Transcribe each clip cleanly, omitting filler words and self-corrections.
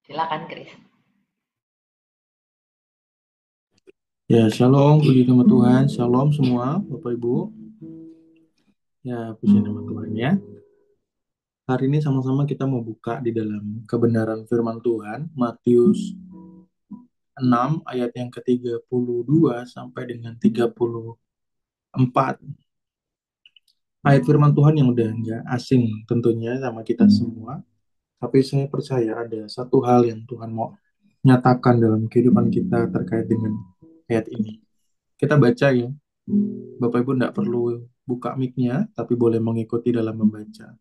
Silakan, Kris. Ya, shalom, puji nama Tuhan. Shalom semua, Bapak Ibu. Ya, puji nama Tuhan ya. Hari ini sama-sama kita mau buka di dalam kebenaran firman Tuhan, Matius 6 ayat yang ke-32 sampai dengan 34. Ayat firman Tuhan yang udah nggak asing tentunya sama kita semua. Tapi saya percaya ada satu hal yang Tuhan mau nyatakan dalam kehidupan kita terkait dengan ayat ini. Kita baca ya. Bapak Ibu tidak perlu buka mic-nya, tapi boleh mengikuti dalam membaca.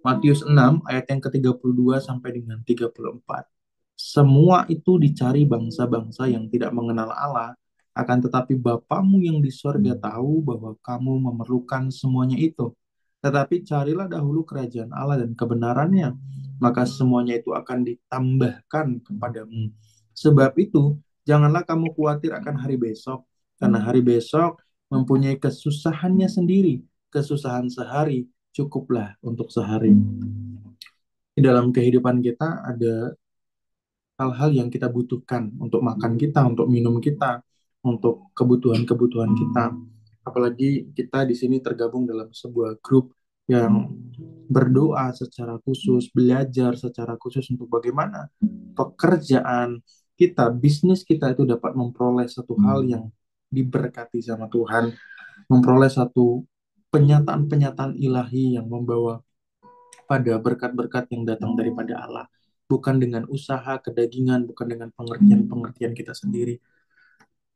Matius 6 ayat yang ke-32 sampai dengan 34. Semua itu dicari bangsa-bangsa yang tidak mengenal Allah, akan tetapi Bapamu yang di sorga tahu bahwa kamu memerlukan semuanya itu. Tetapi carilah dahulu kerajaan Allah dan kebenarannya, maka semuanya itu akan ditambahkan kepadamu. Sebab itu, janganlah kamu khawatir akan hari besok, karena hari besok mempunyai kesusahannya sendiri. Kesusahan sehari cukuplah untuk sehari. Di dalam kehidupan kita ada hal-hal yang kita butuhkan untuk makan kita, untuk minum kita, untuk kebutuhan-kebutuhan kita. Apalagi kita di sini tergabung dalam sebuah grup yang berdoa secara khusus, belajar secara khusus untuk bagaimana pekerjaan kita, bisnis kita itu dapat memperoleh satu hal yang diberkati sama Tuhan, memperoleh satu penyataan-penyataan ilahi yang membawa pada berkat-berkat yang datang daripada Allah. Bukan dengan usaha kedagingan, bukan dengan pengertian-pengertian kita sendiri.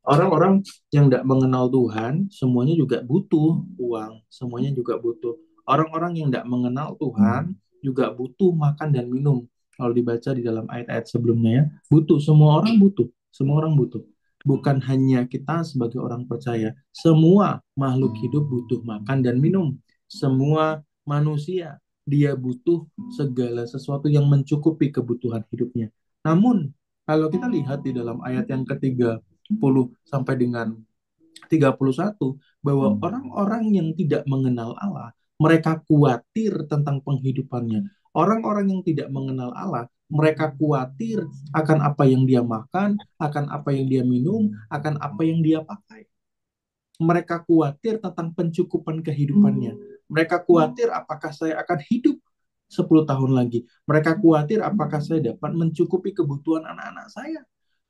Orang-orang yang tidak mengenal Tuhan, semuanya juga butuh uang, semuanya juga butuh. Orang-orang yang tidak mengenal Tuhan juga butuh makan dan minum. Kalau dibaca di dalam ayat-ayat sebelumnya ya, butuh, semua orang butuh. Bukan hanya kita sebagai orang percaya, semua makhluk hidup butuh makan dan minum. Semua manusia, dia butuh segala sesuatu yang mencukupi kebutuhan hidupnya. Namun, kalau kita lihat di dalam ayat yang ketiga, 10 sampai dengan 31 bahwa orang-orang yang tidak mengenal Allah, mereka khawatir tentang penghidupannya. Orang-orang yang tidak mengenal Allah, mereka khawatir akan apa yang dia makan, akan apa yang dia minum, akan apa yang dia pakai. Mereka khawatir tentang pencukupan kehidupannya. Mereka khawatir apakah saya akan hidup 10 tahun lagi. Mereka khawatir apakah saya dapat mencukupi kebutuhan anak-anak saya.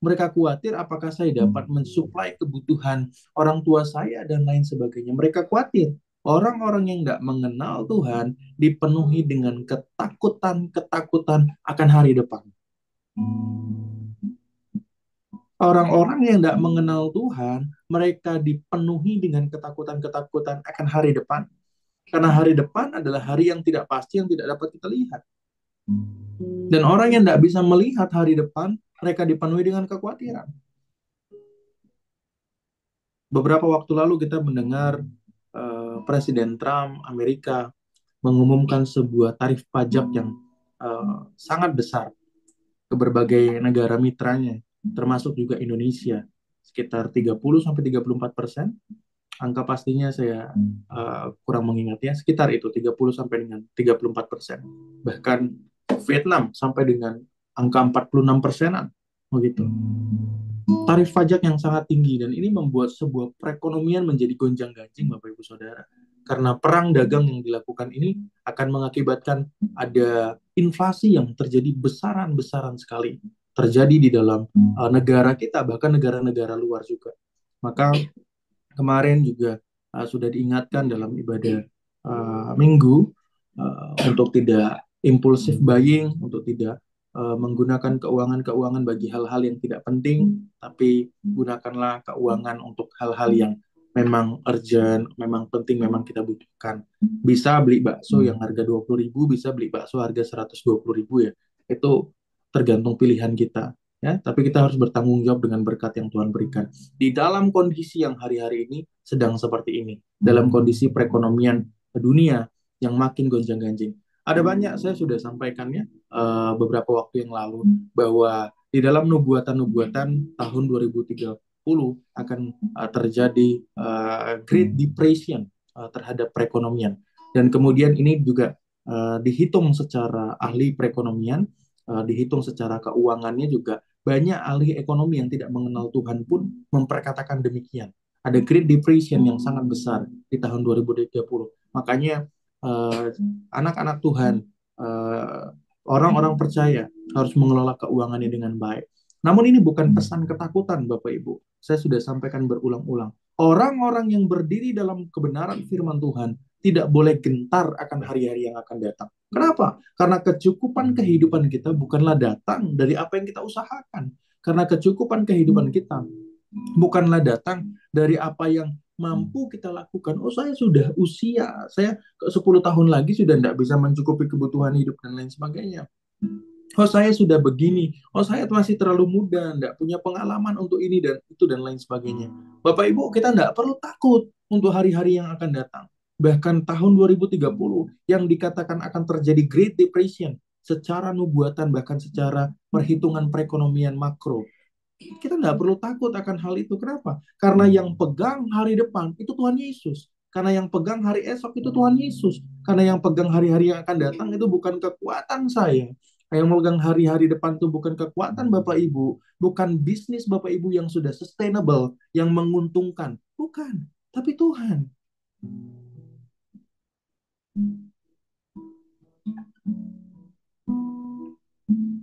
Mereka khawatir apakah saya dapat mensuplai kebutuhan orang tua saya dan lain sebagainya. Mereka khawatir. Orang-orang yang tidak mengenal Tuhan dipenuhi dengan ketakutan-ketakutan akan hari depan. Orang-orang yang tidak mengenal Tuhan, mereka dipenuhi dengan ketakutan-ketakutan akan hari depan. Karena hari depan adalah hari yang tidak pasti, yang tidak dapat kita lihat. Dan orang yang tidak bisa melihat hari depan, mereka dipenuhi dengan kekhawatiran. Beberapa waktu lalu kita mendengar Presiden Trump Amerika mengumumkan sebuah tarif pajak yang sangat besar ke berbagai negara mitranya, termasuk juga Indonesia, sekitar 30-34%. Angka pastinya saya kurang mengingatnya, sekitar itu 30 sampai dengan 34%. Bahkan Vietnam sampai dengan angka 46%-an begitu. Tarif pajak yang sangat tinggi dan ini membuat sebuah perekonomian menjadi gonjang-ganjing Bapak Ibu Saudara. Karena perang dagang yang dilakukan ini akan mengakibatkan ada inflasi yang terjadi besaran-besaran sekali terjadi di dalam negara kita, bahkan negara-negara luar juga. Maka kemarin juga sudah diingatkan dalam ibadah minggu untuk tidak impulsif buying, untuk tidak menggunakan keuangan-keuangan bagi hal-hal yang tidak penting, tapi gunakanlah keuangan untuk hal-hal yang memang urgent, memang penting, memang kita butuhkan. Bisa beli bakso yang harga 20.000, bisa beli bakso harga 120.000 ya. Itu tergantung pilihan kita. Ya, tapi kita harus bertanggung jawab dengan berkat yang Tuhan berikan. Di dalam kondisi yang hari-hari ini sedang seperti ini, dalam kondisi perekonomian dunia yang makin gonjang-ganjing. Ada banyak saya sudah sampaikannya beberapa waktu yang lalu bahwa di dalam nubuatan-nubuatan tahun 2030 akan terjadi Great Depression terhadap perekonomian. Dan kemudian ini juga dihitung secara ahli perekonomian dihitung secara keuangannya juga banyak ahli ekonomi yang tidak mengenal Tuhan pun memperkatakan demikian. Ada Great Depression yang sangat besar di tahun 2030. Makanya eh, anak-anak Tuhan, eh, orang-orang percaya harus mengelola keuangannya dengan baik. Namun ini bukan pesan ketakutan, Bapak Ibu. Saya sudah sampaikan berulang-ulang. Orang-orang yang berdiri dalam kebenaran firman Tuhan tidak boleh gentar akan hari-hari yang akan datang. Kenapa? Karena kecukupan kehidupan kita bukanlah datang dari apa yang kita usahakan. Karena kecukupan kehidupan kita bukanlah datang dari apa yang mampu kita lakukan. Oh, saya sudah usia, saya 10 tahun lagi sudah tidak bisa mencukupi kebutuhan hidup dan lain sebagainya. Oh, saya sudah begini. Oh, saya masih terlalu muda, tidak punya pengalaman untuk ini dan itu dan lain sebagainya. Bapak Ibu, kita tidak perlu takut untuk hari-hari yang akan datang. Bahkan tahun 2030 yang dikatakan akan terjadi Great Depression secara nubuatan bahkan secara perhitungan perekonomian makro. Kita nggak perlu takut akan hal itu. Kenapa? Karena yang pegang hari depan itu Tuhan Yesus. Karena yang pegang hari esok itu Tuhan Yesus. Karena yang pegang hari-hari yang akan datang itu bukan kekuatan saya. Yang memegang hari-hari depan itu bukan kekuatan Bapak Ibu, bukan bisnis Bapak Ibu yang sudah sustainable, yang menguntungkan. Bukan, tapi Tuhan.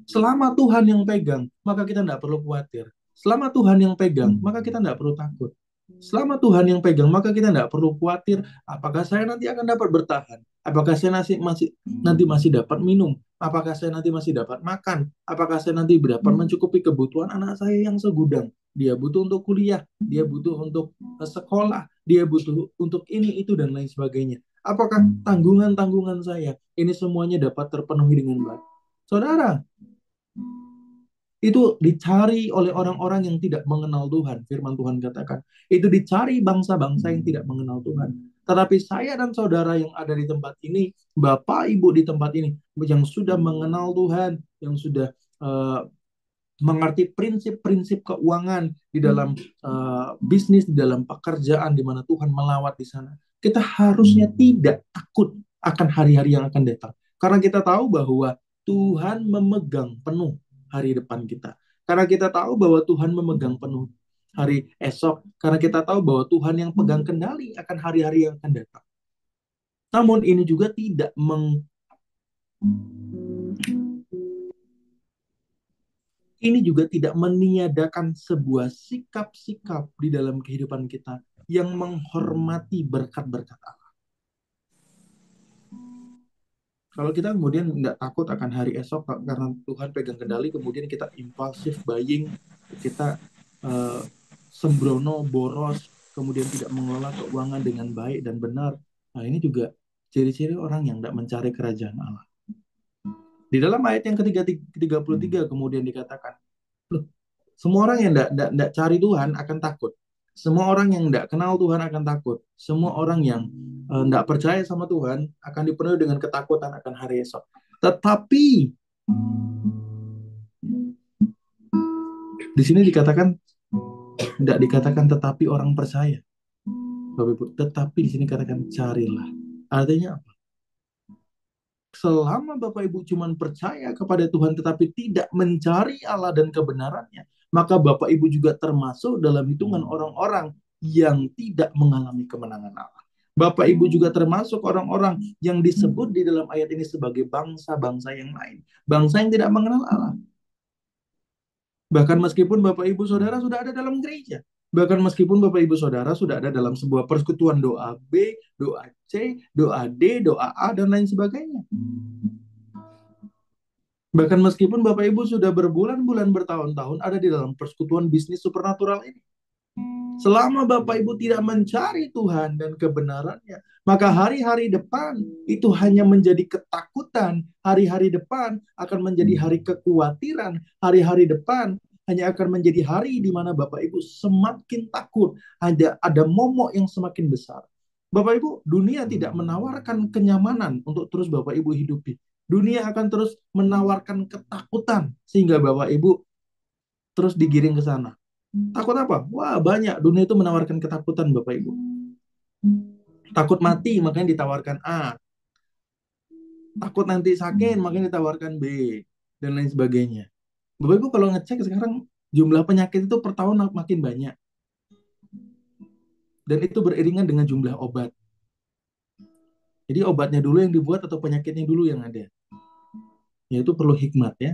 Selama Tuhan yang pegang, maka kita tidak perlu khawatir. Selama Tuhan yang pegang, maka kita tidak perlu takut. Selama Tuhan yang pegang, maka kita tidak perlu khawatir apakah saya nanti akan dapat bertahan, apakah saya nanti masih dapat minum, apakah saya nanti masih dapat makan, apakah saya nanti dapat mencukupi kebutuhan anak saya yang segudang. Dia butuh untuk kuliah, dia butuh untuk sekolah, dia butuh untuk ini, itu, dan lain sebagainya. Apakah tanggungan-tanggungan saya ini semuanya dapat terpenuhi dengan baik? Saudara, itu dicari oleh orang-orang yang tidak mengenal Tuhan. Firman Tuhan katakan, itu dicari bangsa-bangsa yang tidak mengenal Tuhan. Tetapi saya dan saudara yang ada di tempat ini, Bapak Ibu di tempat ini, yang sudah mengenal Tuhan, yang sudah mengerti prinsip-prinsip keuangan di dalam bisnis, di dalam pekerjaan, di mana Tuhan melawat di sana. Kita harusnya tidak takut akan hari-hari yang akan datang. Karena kita tahu bahwa Tuhan memegang penuh hari depan kita. Karena kita tahu bahwa Tuhan memegang penuh hari esok. Karena kita tahu bahwa Tuhan yang pegang kendali akan hari-hari yang akan datang. Namun ini juga tidak ini juga tidak meniadakan sebuah sikap-sikap di dalam kehidupan kita yang menghormati berkat-berkat Allah. Kalau kita kemudian nggak takut akan hari esok karena Tuhan pegang kendali, kemudian kita impulsif buying, kita sembrono, boros, kemudian tidak mengelola keuangan dengan baik dan benar. Nah, ini juga ciri-ciri orang yang tidak mencari kerajaan Allah. Di dalam ayat yang ke-33 kemudian dikatakan, loh, semua orang yang tidak cari Tuhan akan takut. Semua orang yang tidak kenal Tuhan akan takut. Semua orang yang tidak percaya sama Tuhan akan dipenuhi dengan ketakutan akan hari esok. Tetapi di sini dikatakan, tidak dikatakan tetapi orang percaya. Bapak Ibu, tetapi di sini katakan carilah. Artinya apa? Selama Bapak Ibu cuma percaya kepada Tuhan tetapi tidak mencari Allah dan kebenarannya, maka Bapak Ibu juga termasuk dalam hitungan orang-orang yang tidak mengalami kemenangan Allah. Bapak Ibu juga termasuk orang-orang yang disebut di dalam ayat ini sebagai bangsa-bangsa yang lain. Bangsa yang tidak mengenal Allah. Bahkan meskipun Bapak Ibu Saudara sudah ada dalam gereja. Bahkan meskipun Bapak Ibu Saudara sudah ada dalam sebuah persekutuan doa B, doa C, doa D, doa A, dan lain sebagainya. Bahkan meskipun Bapak Ibu sudah berbulan-bulan bertahun-tahun ada di dalam persekutuan bisnis supernatural ini. Selama Bapak Ibu tidak mencari Tuhan dan kebenarannya, maka hari-hari depan itu hanya menjadi ketakutan. Hari-hari depan akan menjadi hari kekhawatiran. Hari-hari depan hanya akan menjadi hari di mana Bapak Ibu semakin takut. Ada momok yang semakin besar. Bapak Ibu, dunia tidak menawarkan kenyamanan untuk terus Bapak Ibu hidupi. Dunia akan terus menawarkan ketakutan sehingga Bapak Ibu terus digiring ke sana. Takut apa? Wah, banyak. Dunia itu menawarkan ketakutan, Bapak Ibu. Takut mati, makanya ditawarkan A. Takut nanti sakit, makanya ditawarkan B. dan lain sebagainya. Bapak Ibu kalau ngecek sekarang jumlah penyakit itu per tahun makin banyak. Dan itu beriringan dengan jumlah obat. Jadi obatnya dulu yang dibuat atau penyakitnya dulu yang ada. Yaitu perlu hikmat ya.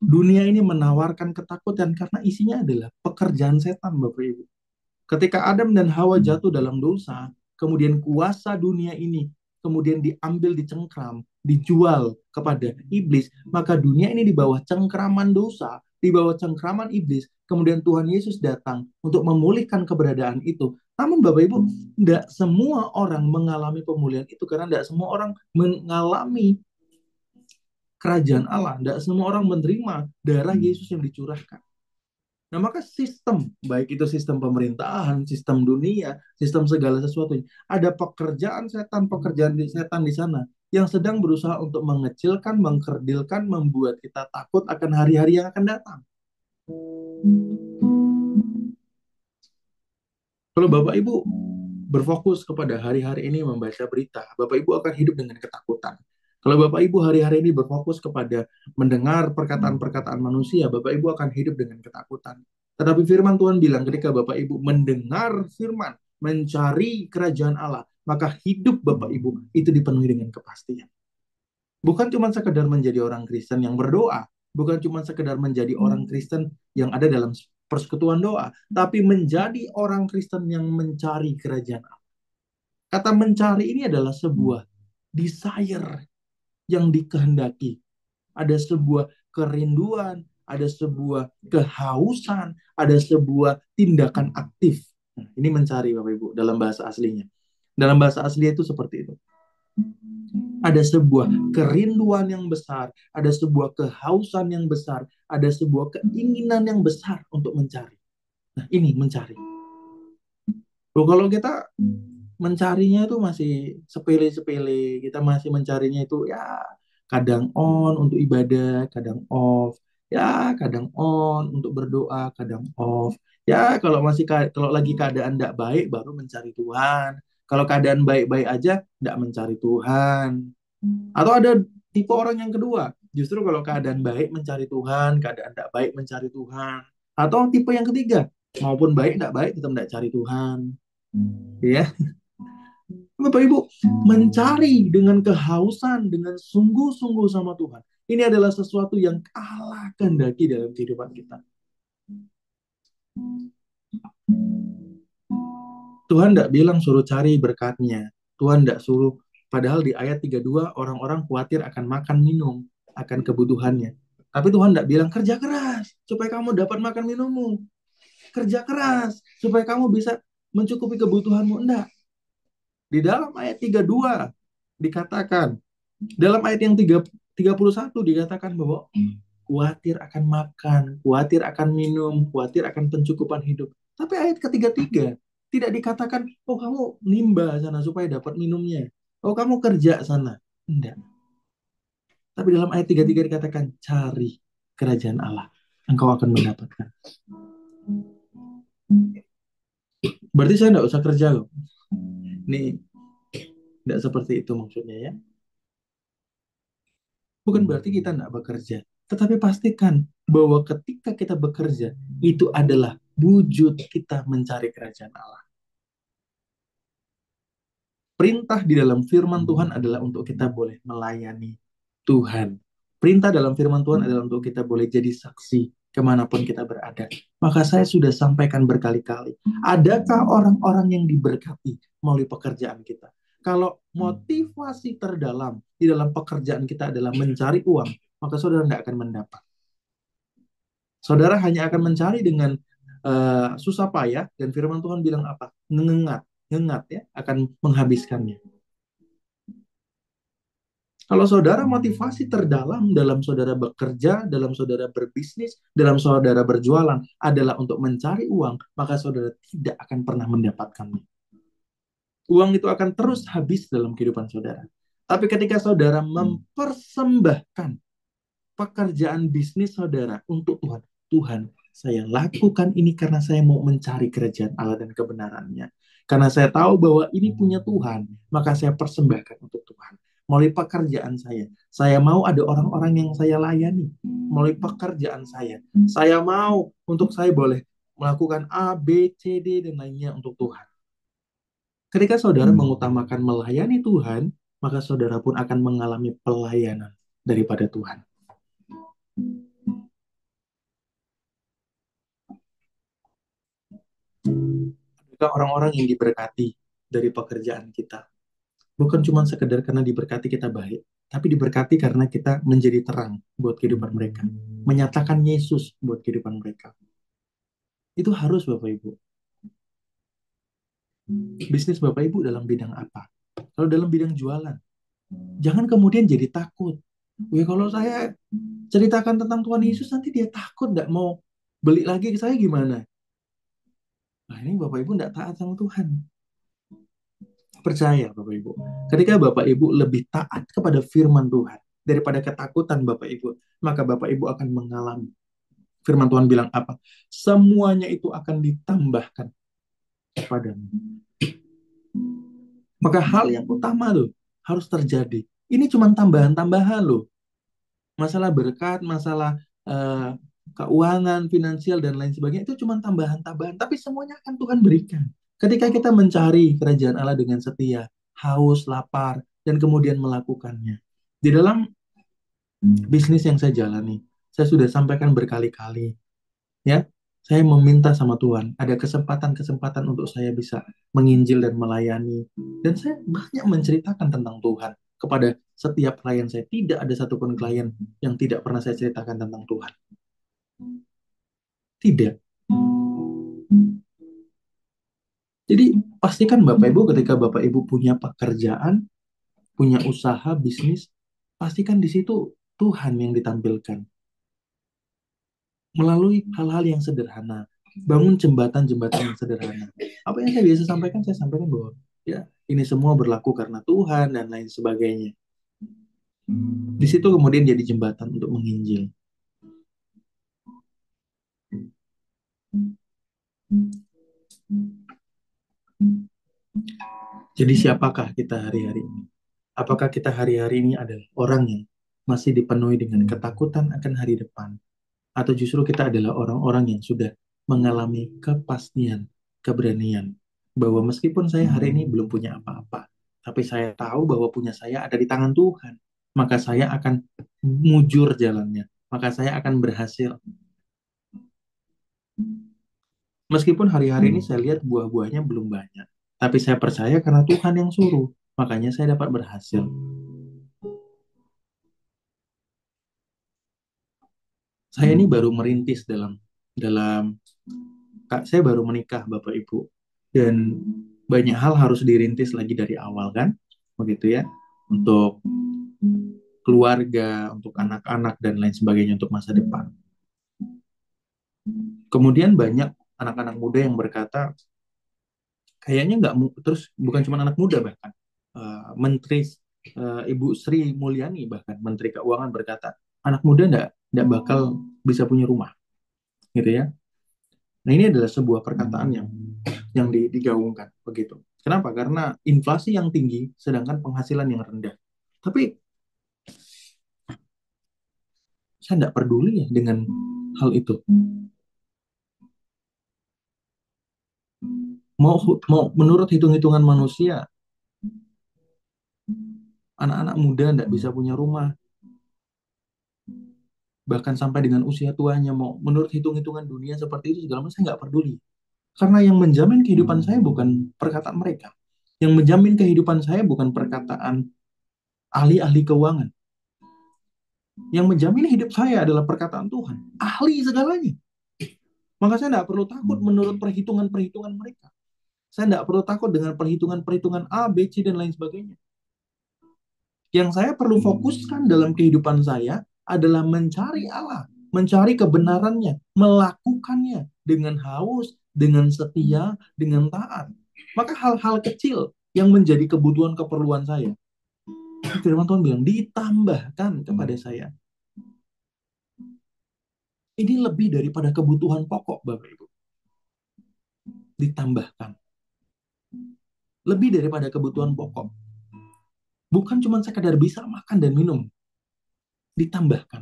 Dunia ini menawarkan ketakutan karena isinya adalah pekerjaan setan, Bapak Ibu. Ketika Adam dan Hawa jatuh dalam dosa, kemudian kuasa dunia ini kemudian diambil, dicengkram, dijual kepada iblis, maka dunia ini di bawah cengkraman dosa, di bawah cengkraman iblis. Kemudian Tuhan Yesus datang untuk memulihkan keberadaan itu. Namun Bapak Ibu, tidak semua orang mengalami pemulihan itu karena tidak semua orang mengalami kerajaan Allah. Tidak semua orang menerima darah Yesus yang dicurahkan. Nah, maka sistem, baik itu sistem pemerintahan, sistem dunia, sistem segala sesuatu, ada pekerjaan setan di sana yang sedang berusaha untuk mengecilkan, mengkerdilkan, membuat kita takut akan hari-hari yang akan datang. Kalau Bapak Ibu berfokus kepada hari-hari ini membaca berita, Bapak Ibu akan hidup dengan ketakutan. Kalau Bapak Ibu hari-hari ini berfokus kepada mendengar perkataan-perkataan manusia, Bapak Ibu akan hidup dengan ketakutan. Tetapi firman Tuhan bilang ketika Bapak Ibu mendengar firman, mencari kerajaan Allah, maka hidup Bapak Ibu itu dipenuhi dengan kepastian. Bukan cuma sekedar menjadi orang Kristen yang berdoa, bukan cuma sekedar menjadi orang Kristen yang ada dalam persekutuan doa, tapi menjadi orang Kristen yang mencari kerajaan Allah. Kata mencari ini adalah sebuah desire yang dikehendaki. Ada sebuah kerinduan, ada sebuah kehausan, ada sebuah tindakan aktif. Nah, ini mencari Bapak Ibu dalam bahasa aslinya. Dalam bahasa asli itu seperti itu. Ada sebuah kerinduan yang besar, ada sebuah kehausan yang besar, ada sebuah keinginan yang besar untuk mencari. Nah, ini mencari. Loh, kalau kita mencarinya itu masih sepele-sepele, kita masih mencarinya itu ya kadang on untuk ibadah, kadang off. Ya, kadang on untuk berdoa, kadang off. Ya, kalau lagi keadaan tidak baik baru mencari Tuhan. Kalau keadaan baik-baik aja tidak mencari Tuhan. Atau ada tipe orang yang kedua, justru kalau keadaan baik mencari Tuhan, keadaan tidak baik mencari Tuhan. Atau tipe yang ketiga, maupun baik tidak baik tetap tidak cari Tuhan. Ya, Bapak Ibu, mencari dengan kehausan, dengan sungguh-sungguh sama Tuhan. Ini adalah sesuatu yang Allah kehendaki dalam kehidupan kita. Tuhan tidak bilang suruh cari berkatnya. Tuhan tidak suruh, padahal di ayat 32 orang-orang khawatir akan makan minum, akan kebutuhannya. Tapi Tuhan tidak bilang kerja keras supaya kamu dapat makan minummu. Kerja keras supaya kamu bisa mencukupi kebutuhanmu. Enggak. Di dalam ayat 32 dikatakan, dalam ayat yang 31 dikatakan bahwa khawatir akan makan, khawatir akan minum, khawatir akan pencukupan hidup. Tapi ayat ke-33 tidak dikatakan, oh kamu nimba sana supaya dapat minumnya. Oh kamu kerja sana. Enggak. Tapi dalam ayat 33 dikatakan, cari kerajaan Allah. Engkau akan mendapatkan. Berarti saya enggak usah kerja loh. Ini tidak seperti itu maksudnya ya. Bukan berarti kita tidak bekerja. Tetapi pastikan bahwa ketika kita bekerja, itu adalah wujud kita mencari kerajaan Allah. Perintah di dalam firman Tuhan adalah untuk kita boleh melayani Tuhan. Perintah dalam firman Tuhan adalah untuk kita boleh jadi saksi kemanapun kita berada. Maka saya sudah sampaikan berkali-kali, adakah orang-orang yang diberkati melalui pekerjaan kita? Kalau motivasi terdalam di dalam pekerjaan kita adalah mencari uang, maka saudara tidak akan mendapat. Saudara hanya akan mencari dengan susah payah, dan firman Tuhan bilang apa? Ngengat ya, akan menghabiskannya. Kalau saudara motivasi terdalam dalam saudara bekerja, dalam saudara berbisnis, dalam saudara berjualan adalah untuk mencari uang, maka saudara tidak akan pernah mendapatkannya. Uang itu akan terus habis dalam kehidupan saudara. Tapi ketika saudara mempersembahkan pekerjaan bisnis saudara untuk Tuhan, Tuhan, saya lakukan ini karena saya mau mencari kerajaan Allah dan kebenarannya. Karena saya tahu bahwa ini punya Tuhan, maka saya persembahkan untuk Tuhan. melalui pekerjaan saya. Saya mau ada orang-orang yang saya layani melalui pekerjaan saya. Saya mau untuk saya boleh melakukan A, B, C, D, dan lainnya untuk Tuhan. Ketika saudara mengutamakan melayani Tuhan, maka saudara pun akan mengalami pelayanan daripada Tuhan. Adakah orang-orang yang diberkati dari pekerjaan kita? Bukan cuma sekedar karena diberkati kita baik, tapi diberkati karena kita menjadi terang buat kehidupan mereka. Menyatakan Yesus buat kehidupan mereka. Itu harus Bapak Ibu. Bisnis Bapak Ibu dalam bidang apa? Kalau dalam bidang jualan, jangan kemudian jadi takut. Wih, kalau saya ceritakan tentang Tuhan Yesus, nanti dia takut nggak mau beli lagi ke saya gimana? Nah, ini Bapak Ibu nggak taat sama Tuhan. Percaya Bapak Ibu. Ketika Bapak Ibu lebih taat kepada firman Tuhan daripada ketakutan Bapak Ibu, maka Bapak Ibu akan mengalami. Firman Tuhan bilang apa? Semuanya itu akan ditambahkan kepadamu. Maka hal yang utama loh harus terjadi. Ini cuma tambahan-tambahan loh. Masalah berkat, masalah eh, keuangan, finansial, dan lain sebagainya, itu cuma tambahan-tambahan. Tapi semuanya akan Tuhan berikan. Ketika kita mencari kerajaan Allah dengan setia, haus, lapar, dan kemudian melakukannya. Di dalam bisnis yang saya jalani, saya sudah sampaikan berkali-kali, ya, saya meminta sama Tuhan, ada kesempatan-kesempatan untuk saya bisa menginjil dan melayani. Dan saya banyak menceritakan tentang Tuhan kepada setiap klien saya. Tidak ada satupun klien yang tidak pernah saya ceritakan tentang Tuhan. Tidak. Jadi pastikan Bapak Ibu ketika Bapak Ibu punya pekerjaan, punya usaha, bisnis, pastikan di situ Tuhan yang ditampilkan. Melalui hal-hal yang sederhana. Bangun jembatan-jembatan yang sederhana. Apa yang saya biasa sampaikan, saya sampaikan bahwa ya ini semua berlaku karena Tuhan dan lain sebagainya. Di situ kemudian jadi jembatan untuk menginjil. Jadi siapakah kita hari-hari ini? Apakah kita hari-hari ini adalah orang yang masih dipenuhi dengan ketakutan akan hari depan? Atau justru kita adalah orang-orang yang sudah mengalami kepastian, keberanian, bahwa meskipun saya hari ini belum punya apa-apa, tapi saya tahu bahwa punya saya ada di tangan Tuhan, maka saya akan mujur jalannya, maka saya akan berhasil. Meskipun hari-hari ini saya lihat buah-buahnya belum banyak, tapi saya percaya karena Tuhan yang suruh, makanya saya dapat berhasil. Saya ini baru merintis dalam saya baru menikah Bapak Ibu, dan banyak hal harus dirintis lagi dari awal kan, begitu ya, untuk keluarga, untuk anak-anak dan lain sebagainya untuk masa depan. Kemudian banyak anak-anak muda yang berkata, kayaknya nggak terus bukan cuma anak muda, bahkan Menteri Ibu Sri Mulyani, bahkan Menteri Keuangan berkata, anak muda nggak bakal bisa punya rumah, gitu ya. Nah, ini adalah sebuah perkataan yang digaungkan begitu. Kenapa? Karena inflasi yang tinggi, sedangkan penghasilan yang rendah. Tapi saya tidak peduli ya dengan hal itu. Mau menurut hitung-hitungan manusia, anak-anak muda tidak bisa punya rumah, bahkan sampai dengan usia tuanya, mau menurut hitung-hitungan dunia seperti itu segala macam, saya nggak peduli. Karena yang menjamin kehidupan saya bukan perkataan mereka. Yang menjamin kehidupan saya bukan perkataan ahli-ahli keuangan. Yang menjamin hidup saya adalah perkataan Tuhan. Ahli segalanya. Maka saya tidak perlu takut menurut perhitungan-perhitungan mereka. Saya tidak perlu takut dengan perhitungan-perhitungan A, B, C, dan lain sebagainya. Yang saya perlu fokuskan dalam kehidupan saya adalah mencari Allah, mencari kebenarannya, melakukannya dengan haus, dengan setia, dengan taat. Maka hal-hal kecil yang menjadi kebutuhan keperluan saya, firman Tuhan bilang, ditambahkan kepada saya. Ini lebih daripada kebutuhan pokok, Bapak Ibu. Ditambahkan. Lebih daripada kebutuhan pokok. Bukan cuma sekadar bisa makan dan minum, ditambahkan.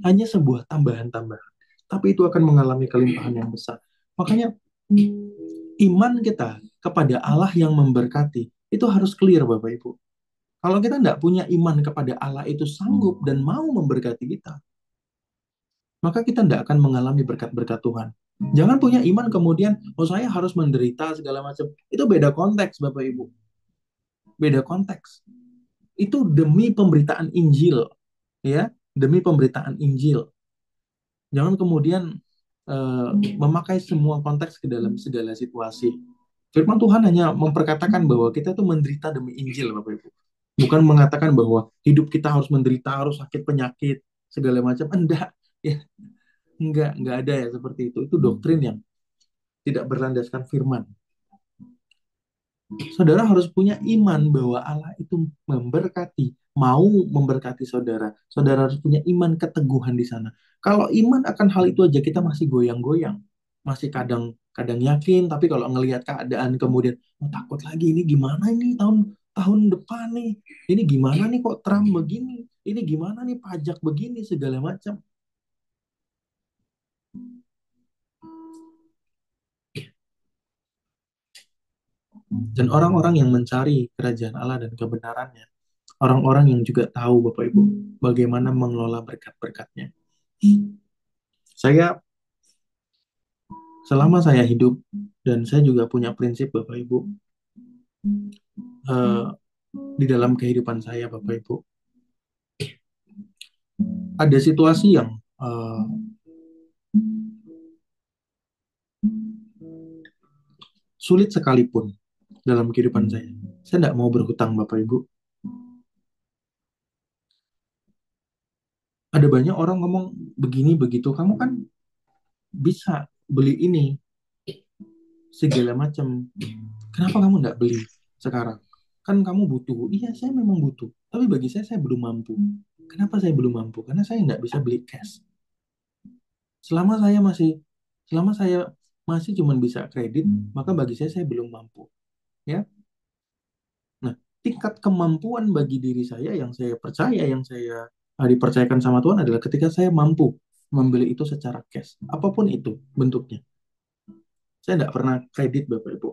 Hanya sebuah tambahan-tambahan. Tapi itu akan mengalami kelimpahan yang besar. Makanya iman kita kepada Allah yang memberkati, itu harus clear Bapak Ibu. Kalau kita tidak punya iman kepada Allah itu sanggup dan mau memberkati kita, maka kita tidak akan mengalami berkat-berkat Tuhan. Jangan punya iman kemudian, oh saya harus menderita segala macam. Itu beda konteks Bapak Ibu. Beda konteks. Itu demi pemberitaan Injil, ya, demi pemberitaan Injil. Jangan kemudian memakai semua konteks ke dalam segala situasi. Firman Tuhan hanya memperkatakan bahwa kita tuh menderita demi Injil, Bapak Ibu. Bukan mengatakan bahwa hidup kita harus menderita, harus sakit penyakit, segala macam. Enggak, ya, enggak ada ya seperti itu. Itu doktrin yang tidak berlandaskan firman. Saudara harus punya iman bahwa Allah itu memberkati, mau memberkati saudara. Saudara harus punya iman keteguhan di sana. Kalau iman akan hal itu aja kita masih goyang-goyang, masih kadang-kadang yakin, tapi kalau ngelihat keadaan kemudian oh, takut lagi ini gimana ini tahun tahun depan nih, ini gimana nih kok Trump begini, ini gimana nih pajak begini segala macam. Dan orang-orang yang mencari kerajaan Allah dan kebenarannya, orang-orang yang juga tahu Bapak Ibu bagaimana mengelola berkat-berkatnya. Saya selama saya hidup dan saya juga punya prinsip Bapak Ibu eh, di dalam kehidupan saya Bapak Ibu. Ada situasi yang sulit sekalipun dalam kehidupan saya tidak mau berhutang Bapak Ibu. Ada banyak orang ngomong begini begitu, kamu kan bisa beli ini segala macam. Kenapa kamu tidak beli sekarang? Kan kamu butuh. Iya, saya memang butuh. Tapi bagi saya belum mampu. Kenapa saya belum mampu? Karena saya tidak bisa beli cash. Selama saya masih, selama saya masih cuma bisa kredit, maka bagi saya belum mampu. Ya. Nah, tingkat kemampuan bagi diri saya yang saya percaya, yang saya dipercayakan sama Tuhan adalah ketika saya mampu membeli itu secara cash, apapun itu bentuknya. Saya tidak pernah kredit Bapak Ibu.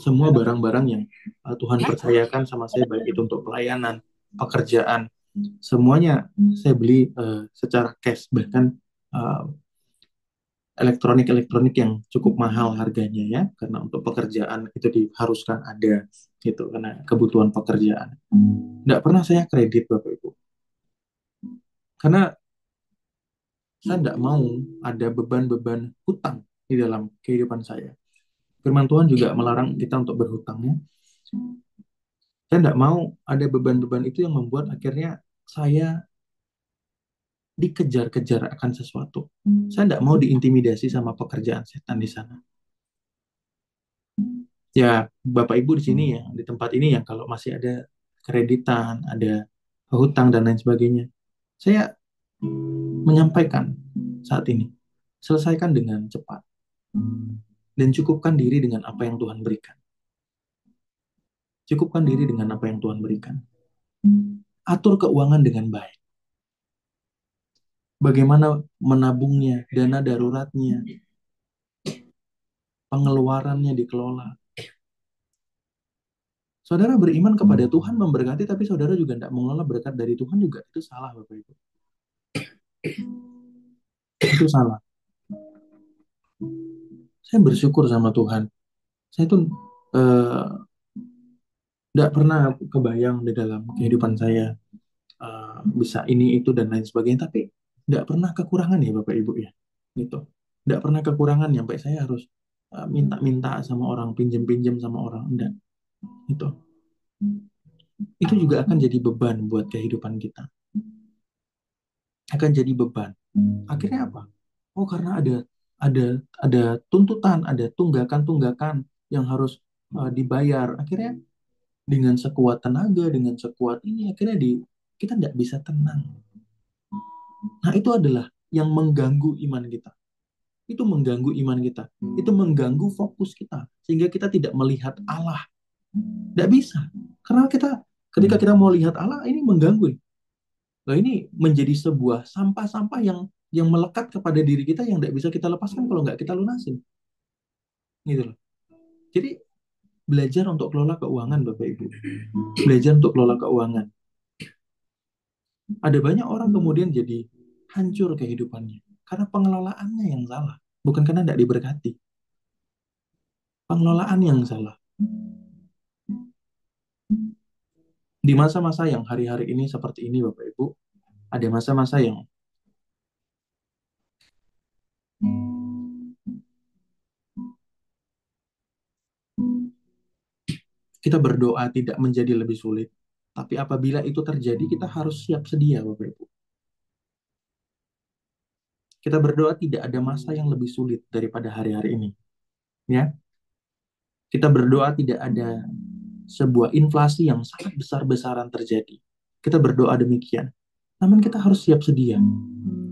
Semua barang-barang yang Tuhan percayakan sama saya, baik itu untuk pelayanan, pekerjaan, semuanya saya beli secara cash. Bahkan elektronik-elektronik yang cukup mahal harganya ya, karena untuk pekerjaan itu diharuskan ada gitu, karena kebutuhan pekerjaan. Tidak pernah saya kredit Bapak Ibu. Karena saya tidak mau ada beban-beban hutang di dalam kehidupan saya. Firman Tuhan juga melarang kita untuk berhutang ya. Saya tidak mau ada beban-beban itu yang membuat akhirnya saya dikejar-kejar akan sesuatu. Saya tidak mau diintimidasi sama pekerjaan setan di sana. Ya, Bapak Ibu di sini ya, di tempat ini ya, kalau masih ada kreditan, ada hutang dan lain sebagainya, saya menyampaikan saat ini, selesaikan dengan cepat dan cukupkan diri dengan apa yang Tuhan berikan. Cukupkan diri dengan apa yang Tuhan berikan. Atur keuangan dengan baik. Bagaimana menabungnya, dana daruratnya, pengeluarannya dikelola. Saudara beriman kepada Tuhan memberkati, tapi saudara juga tidak mengelola berkat dari Tuhan juga. Itu salah, Bapak Ibu. Itu salah. Saya bersyukur sama Tuhan. Saya tuh tidak pernah kebayang di dalam kehidupan saya bisa ini, itu, dan lain sebagainya. Tapi tidak pernah kekurangan ya Bapak Ibu ya. Gitu. Tidak pernah kekurangan sampai saya harus minta-minta sama orang, pinjem-pinjem sama orang. Enggak. Itu. Itu juga akan jadi beban buat kehidupan kita. Akan jadi beban. Akhirnya apa? Oh, karena ada tuntutan, ada tunggakan-tunggakan yang harus dibayar. Akhirnya dengan sekuat tenaga, dengan sekuat ini, akhirnya kita tidak bisa tenang. Nah, itu adalah yang mengganggu iman kita. Itu mengganggu iman kita. Itu mengganggu fokus kita. Sehingga kita tidak melihat Allah. Tidak bisa. Karena ketika kita mau lihat Allah, ini mengganggu. Nah, ini menjadi sebuah sampah-sampah yang melekat kepada diri kita yang tidak bisa kita lepaskan kalau nggak kita lunasin. Gitu loh. Jadi belajar untuk kelola keuangan, Bapak Ibu. Belajar untuk kelola keuangan. Ada banyak orang kemudian jadi hancur kehidupannya karena pengelolaannya yang salah, bukan karena tidak diberkati. Pengelolaan yang salah. Di masa-masa yang hari-hari ini seperti ini, Bapak Ibu, ada masa-masa yang kita berdoa tidak menjadi lebih sulit. Tapi apabila itu terjadi, kita harus siap sedia, Bapak Ibu. Kita berdoa tidak ada masa yang lebih sulit daripada hari-hari ini. Ya, kita berdoa tidak ada sebuah inflasi yang sangat besar-besaran terjadi. Kita berdoa demikian. Namun kita harus siap sedia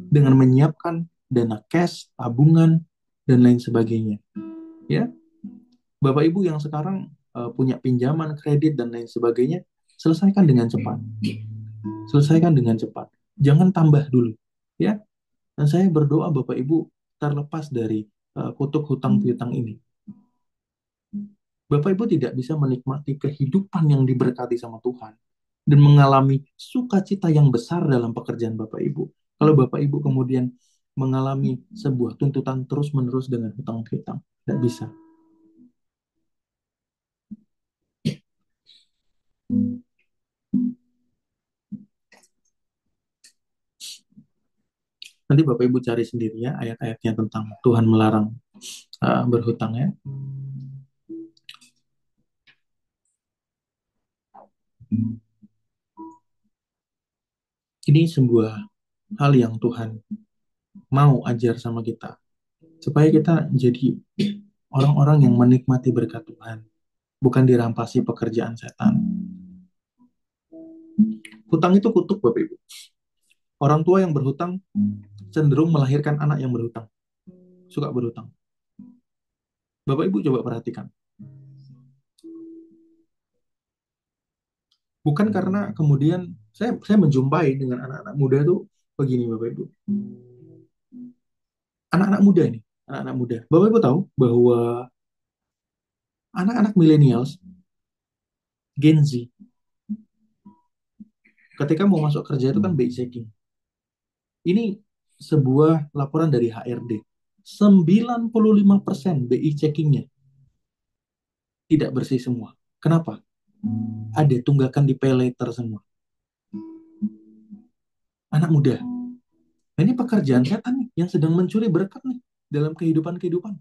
dengan menyiapkan dana cash, tabungan, dan lain sebagainya. Ya, Bapak Ibu yang sekarang punya pinjaman, kredit, dan lain sebagainya, selesaikan dengan cepat. Selesaikan dengan cepat. Jangan tambah dulu. Ya, dan saya berdoa Bapak Ibu terlepas dari kutuk hutang piutang ini. Bapak Ibu tidak bisa menikmati kehidupan yang diberkati sama Tuhan dan mengalami sukacita yang besar dalam pekerjaan Bapak Ibu. Kalau Bapak Ibu kemudian mengalami sebuah tuntutan terus-menerus dengan hutang piutang, tidak bisa. Nanti Bapak Ibu cari sendiri ya ayat-ayatnya tentang Tuhan melarang berhutang ya. Ini sebuah hal yang Tuhan mau ajar sama kita supaya kita jadi orang-orang yang menikmati berkat Tuhan, bukan dirampasi pekerjaan setan. Hutang itu kutuk, Bapak Ibu. Orang tua yang berhutang cenderung melahirkan anak yang berhutang, suka berhutang. Bapak Ibu coba perhatikan. Bukan karena kemudian saya menjumpai dengan anak-anak muda itu begini, Bapak Ibu. Anak-anak muda ini, anak-anak muda. Bapak Ibu tahu bahwa anak-anak millennials, Gen Z, ketika mau masuk kerja itu kan BI checking. Ini sebuah laporan dari HRD. 95% BI checkingnya tidak bersih semua. Kenapa? Ada tunggakan di pay later semua. Anak muda. Nah, ini pekerjaan setan nih yang sedang mencuri berkat nih dalam kehidupan-kehidupan.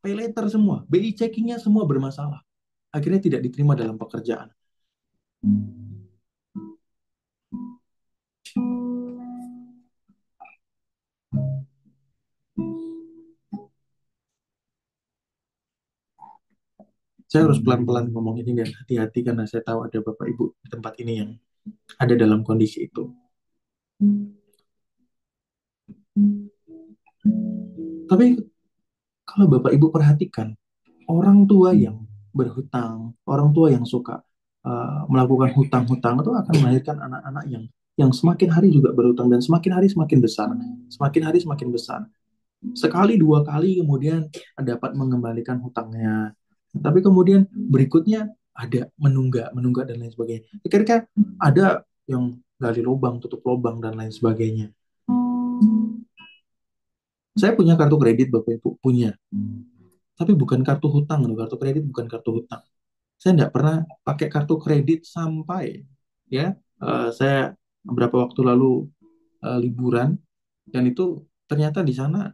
Pay later semua, BI checkingnya semua bermasalah. Akhirnya tidak diterima dalam pekerjaan. Saya harus pelan-pelan ngomong ini dan hati-hati karena saya tahu ada Bapak Ibu di tempat ini yang ada dalam kondisi itu. Tapi kalau Bapak Ibu perhatikan, orang tua yang berhutang, orang tua yang suka melakukan hutang-hutang itu akan melahirkan anak-anak yang semakin hari juga berhutang dan semakin hari semakin besar, semakin hari semakin besar. Sekali dua kali kemudian dapat mengembalikan hutangnya, tapi kemudian berikutnya ada menunggak dan lain sebagainya. Kira-kira ada yang gali lubang, tutup lubang dan lain sebagainya. Saya punya kartu kredit, Bapak Ibu punya, tapi bukan kartu hutang loh. Kartu kredit bukan kartu hutang. Saya tidak pernah pakai kartu kredit sampai ya saya beberapa waktu lalu liburan dan itu ternyata di sana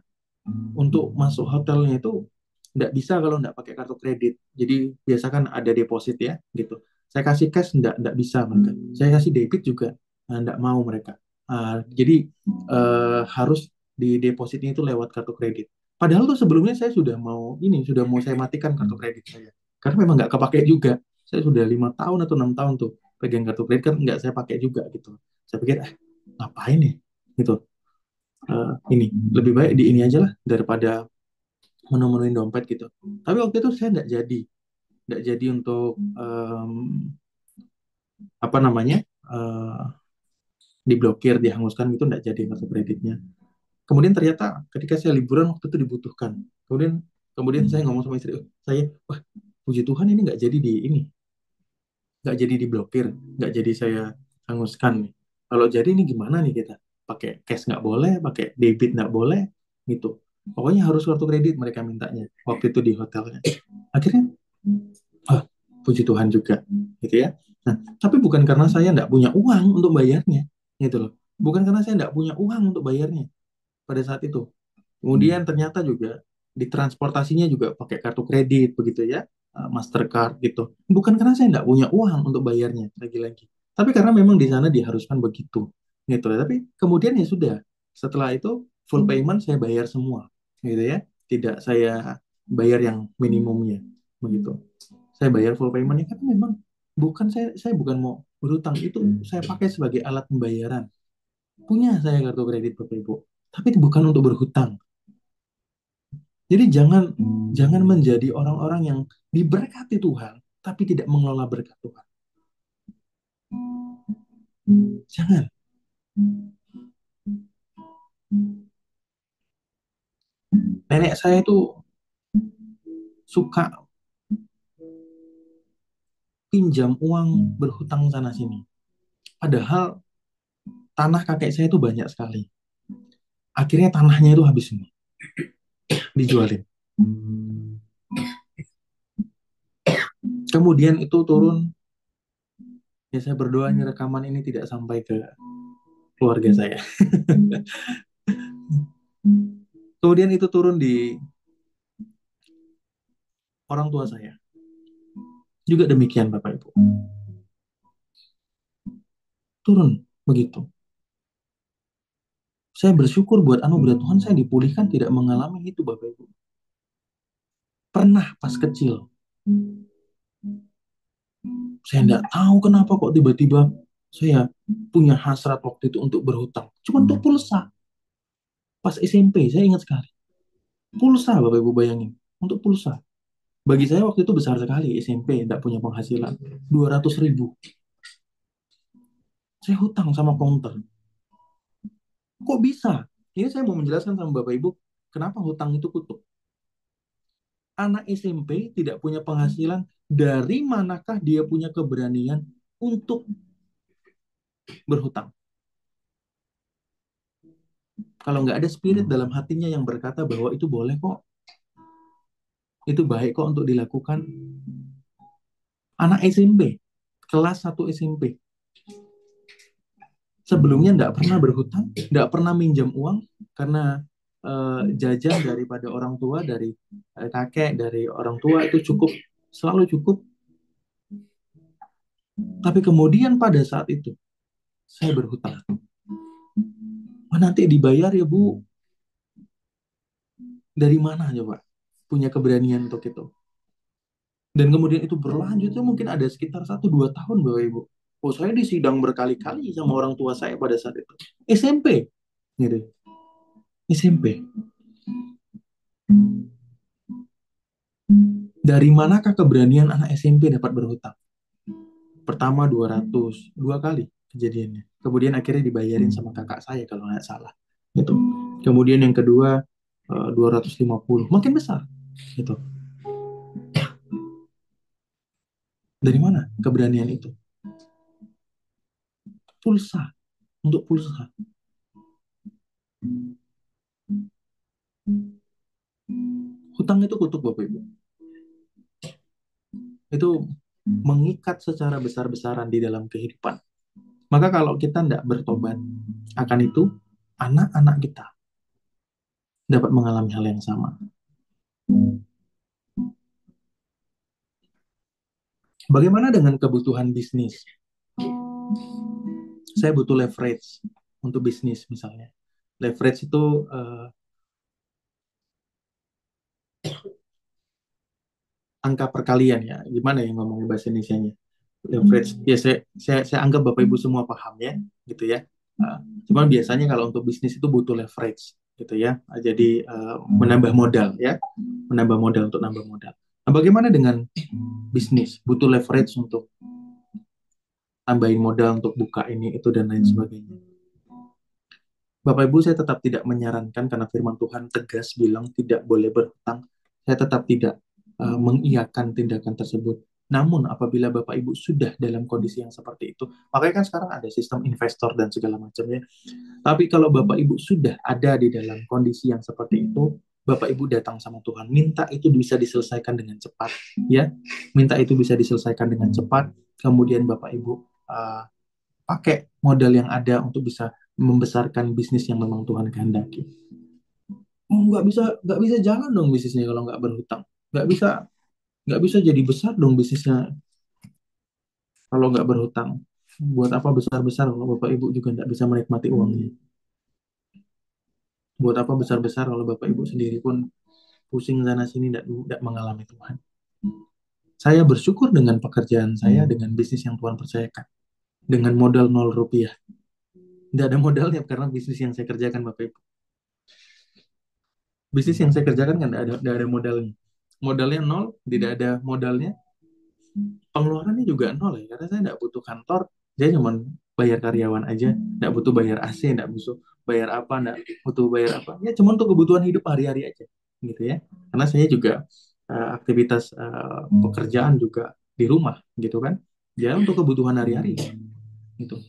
untuk masuk hotelnya itu tidak bisa kalau tidak pakai kartu kredit. Jadi biasa kan ada deposit ya gitu. Saya kasih cash tidak bisa mereka. Saya kasih debit juga tidak mau mereka. Jadi harus di depositnya itu lewat kartu kredit. Padahal tuh sebelumnya saya sudah mau saya matikan kartu kredit saya karena memang nggak kepake juga. Saya sudah 5 tahun atau 6 tahun tuh pegang kartu kredit kan nggak saya pakai juga gitu. Saya pikir ngapain nih gitu. Ini lebih baik di ini aja lah daripada menu-menuin dompet gitu. Tapi waktu itu saya nggak jadi. nggak jadi untuk apa namanya diblokir, dihanguskan gitu, nggak jadi kartu kreditnya. Kemudian ternyata ketika saya liburan waktu itu dibutuhkan. Kemudian kemudian saya ngomong sama istri saya, wah puji Tuhan ini nggak jadi diblokir, nggak jadi saya hanguskan nih. Kalau jadi ini gimana nih kita? Pakai cash nggak boleh, pakai debit nggak boleh, gitu. Pokoknya harus kartu kredit mereka mintanya waktu itu di hotelnya. Akhirnya, ah, puji Tuhan juga, gitu ya. Nah, tapi bukan karena saya nggak punya uang untuk bayarnya, gitu loh. Bukan karena saya nggak punya uang untuk bayarnya pada saat itu. Kemudian ternyata juga di transportasinya juga pakai kartu kredit begitu ya, Mastercard gitu. Bukan karena saya nggak punya uang untuk bayarnya lagi-lagi, tapi karena memang di sana diharuskan begitu, gitu ya. Tapi kemudian ya sudah, setelah itu full payment saya bayar semua, gitu ya. Tidak saya bayar yang minimumnya, begitu. Saya bayar full paymentnya karena memang bukan saya bukan mau berutang, itu saya pakai sebagai alat pembayaran. Punya saya kartu kredit Bapak Ibu, tapi itu bukan untuk berhutang. Jadi jangan jangan menjadi orang-orang yang diberkati Tuhan tapi tidak mengelola berkat Tuhan. Jangan. Nenek saya itu suka pinjam uang berhutang sana sini. Padahal tanah kakek saya itu banyak sekali. Akhirnya tanahnya itu habis semua, dijualin. Kemudian itu turun, ya saya berdoa ini rekaman ini tidak sampai ke keluarga saya. Kemudian itu turun di orang tua saya. Juga demikian Bapak Ibu. Turun begitu. Saya bersyukur buat anugerah Tuhan saya dipulihkan tidak mengalami itu Bapak Ibu. Pernah pas kecil, saya nggak tahu kenapa kok tiba-tiba saya punya hasrat waktu itu untuk berhutang. Cuma untuk pulsa. Pas SMP, saya ingat sekali. Pulsa Bapak Ibu bayangin. Untuk pulsa. Bagi saya waktu itu besar sekali SMP, nggak punya penghasilan. 200.000. Saya hutang sama counter. Kok bisa? Ini saya mau menjelaskan sama Bapak Ibu, kenapa hutang itu kutuk. Anak SMP tidak punya penghasilan, dari manakah dia punya keberanian untuk berhutang? Kalau nggak ada spirit dalam hatinya yang berkata bahwa itu boleh kok, itu baik kok untuk dilakukan. Anak SMP, kelas 1 SMP, sebelumnya nggak pernah berhutang, nggak pernah minjam uang, karena jajan daripada orang tua, dari kakek, dari orang tua itu cukup, selalu cukup. Tapi kemudian pada saat itu, saya berhutang. Oh, nanti dibayar ya Bu. Dari mana coba punya keberanian untuk itu? Dan kemudian itu berlanjut itu mungkin ada sekitar 1-2 tahun Bapak Ibu. Oh, saya disidang berkali-kali sama orang tua saya pada saat itu. SMP, gitu. SMP. Dari manakah keberanian anak SMP dapat berhutang? Pertama 200, 2 kali kejadiannya. Kemudian akhirnya dibayarin sama kakak saya kalau nggak salah. Gitu. Kemudian yang kedua 250, makin besar. Gitu. Dari mana keberanian itu? Pulsa, untuk pulsa. Hutang itu kutuk Bapak Ibu. Itu mengikat secara besar-besaran di dalam kehidupan. Maka kalau kita tidak bertobat akan itu, anak-anak kita dapat mengalami hal yang sama. Bagaimana dengan kebutuhan bisnis? Saya butuh leverage untuk bisnis misalnya. Leverage itu angka perkalian ya. Gimana ya ngomong bahasa Indonesia-nya? Leverage. Ya saya anggap Bapak Ibu semua paham ya, gitu ya. Cuman biasanya kalau untuk bisnis itu butuh leverage gitu ya. Jadi menambah modal ya. Menambah modal untuk nambah modal. Nah, bagaimana dengan bisnis? Butuh leverage untuk tambahin modal untuk buka ini, itu, dan lain sebagainya. Bapak Ibu, saya tetap tidak menyarankan karena firman Tuhan tegas bilang tidak boleh berhutang. Saya tetap tidak mengiyakan tindakan tersebut. Namun apabila Bapak Ibu sudah dalam kondisi yang seperti itu, makanya kan sekarang ada sistem investor dan segala macamnya. Tapi kalau Bapak Ibu sudah ada di dalam kondisi yang seperti itu, Bapak Ibu datang sama Tuhan, minta itu bisa diselesaikan dengan cepat, ya. Minta itu bisa diselesaikan dengan cepat. Kemudian Bapak Ibu uh, pakai modal yang ada untuk bisa membesarkan bisnis yang memang Tuhan kehendaki. Oh, nggak bisa jalan dong bisnisnya kalau nggak berhutang. Nggak bisa, nggak bisa jadi besar dong bisnisnya kalau nggak berhutang. Buat apa besar-besar kalau Bapak Ibu juga nggak bisa menikmati uangnya? Buat apa besar-besar kalau Bapak Ibu sendiri pun pusing sana sini tidak mengalami Tuhan? Saya bersyukur dengan pekerjaan saya, dengan bisnis yang Tuhan percayakan, dengan modal 0 rupiah. Tidak ada modalnya karena bisnis yang saya kerjakan, Bapak Ibu. Bisnis yang saya kerjakan kan tidak ada modalnya. Modalnya nol, tidak ada modalnya. Pengeluarannya juga nol ya, karena saya tidak butuh kantor. Saya cuma bayar karyawan aja, tidak butuh bayar AC, tidak butuh bayar apa, tidak butuh bayar apa. Ya cuma untuk kebutuhan hidup hari-hari aja, gitu ya. Karena saya juga aktivitas pekerjaan juga di rumah, gitu kan. Ya untuk kebutuhan hari-hari, gitu.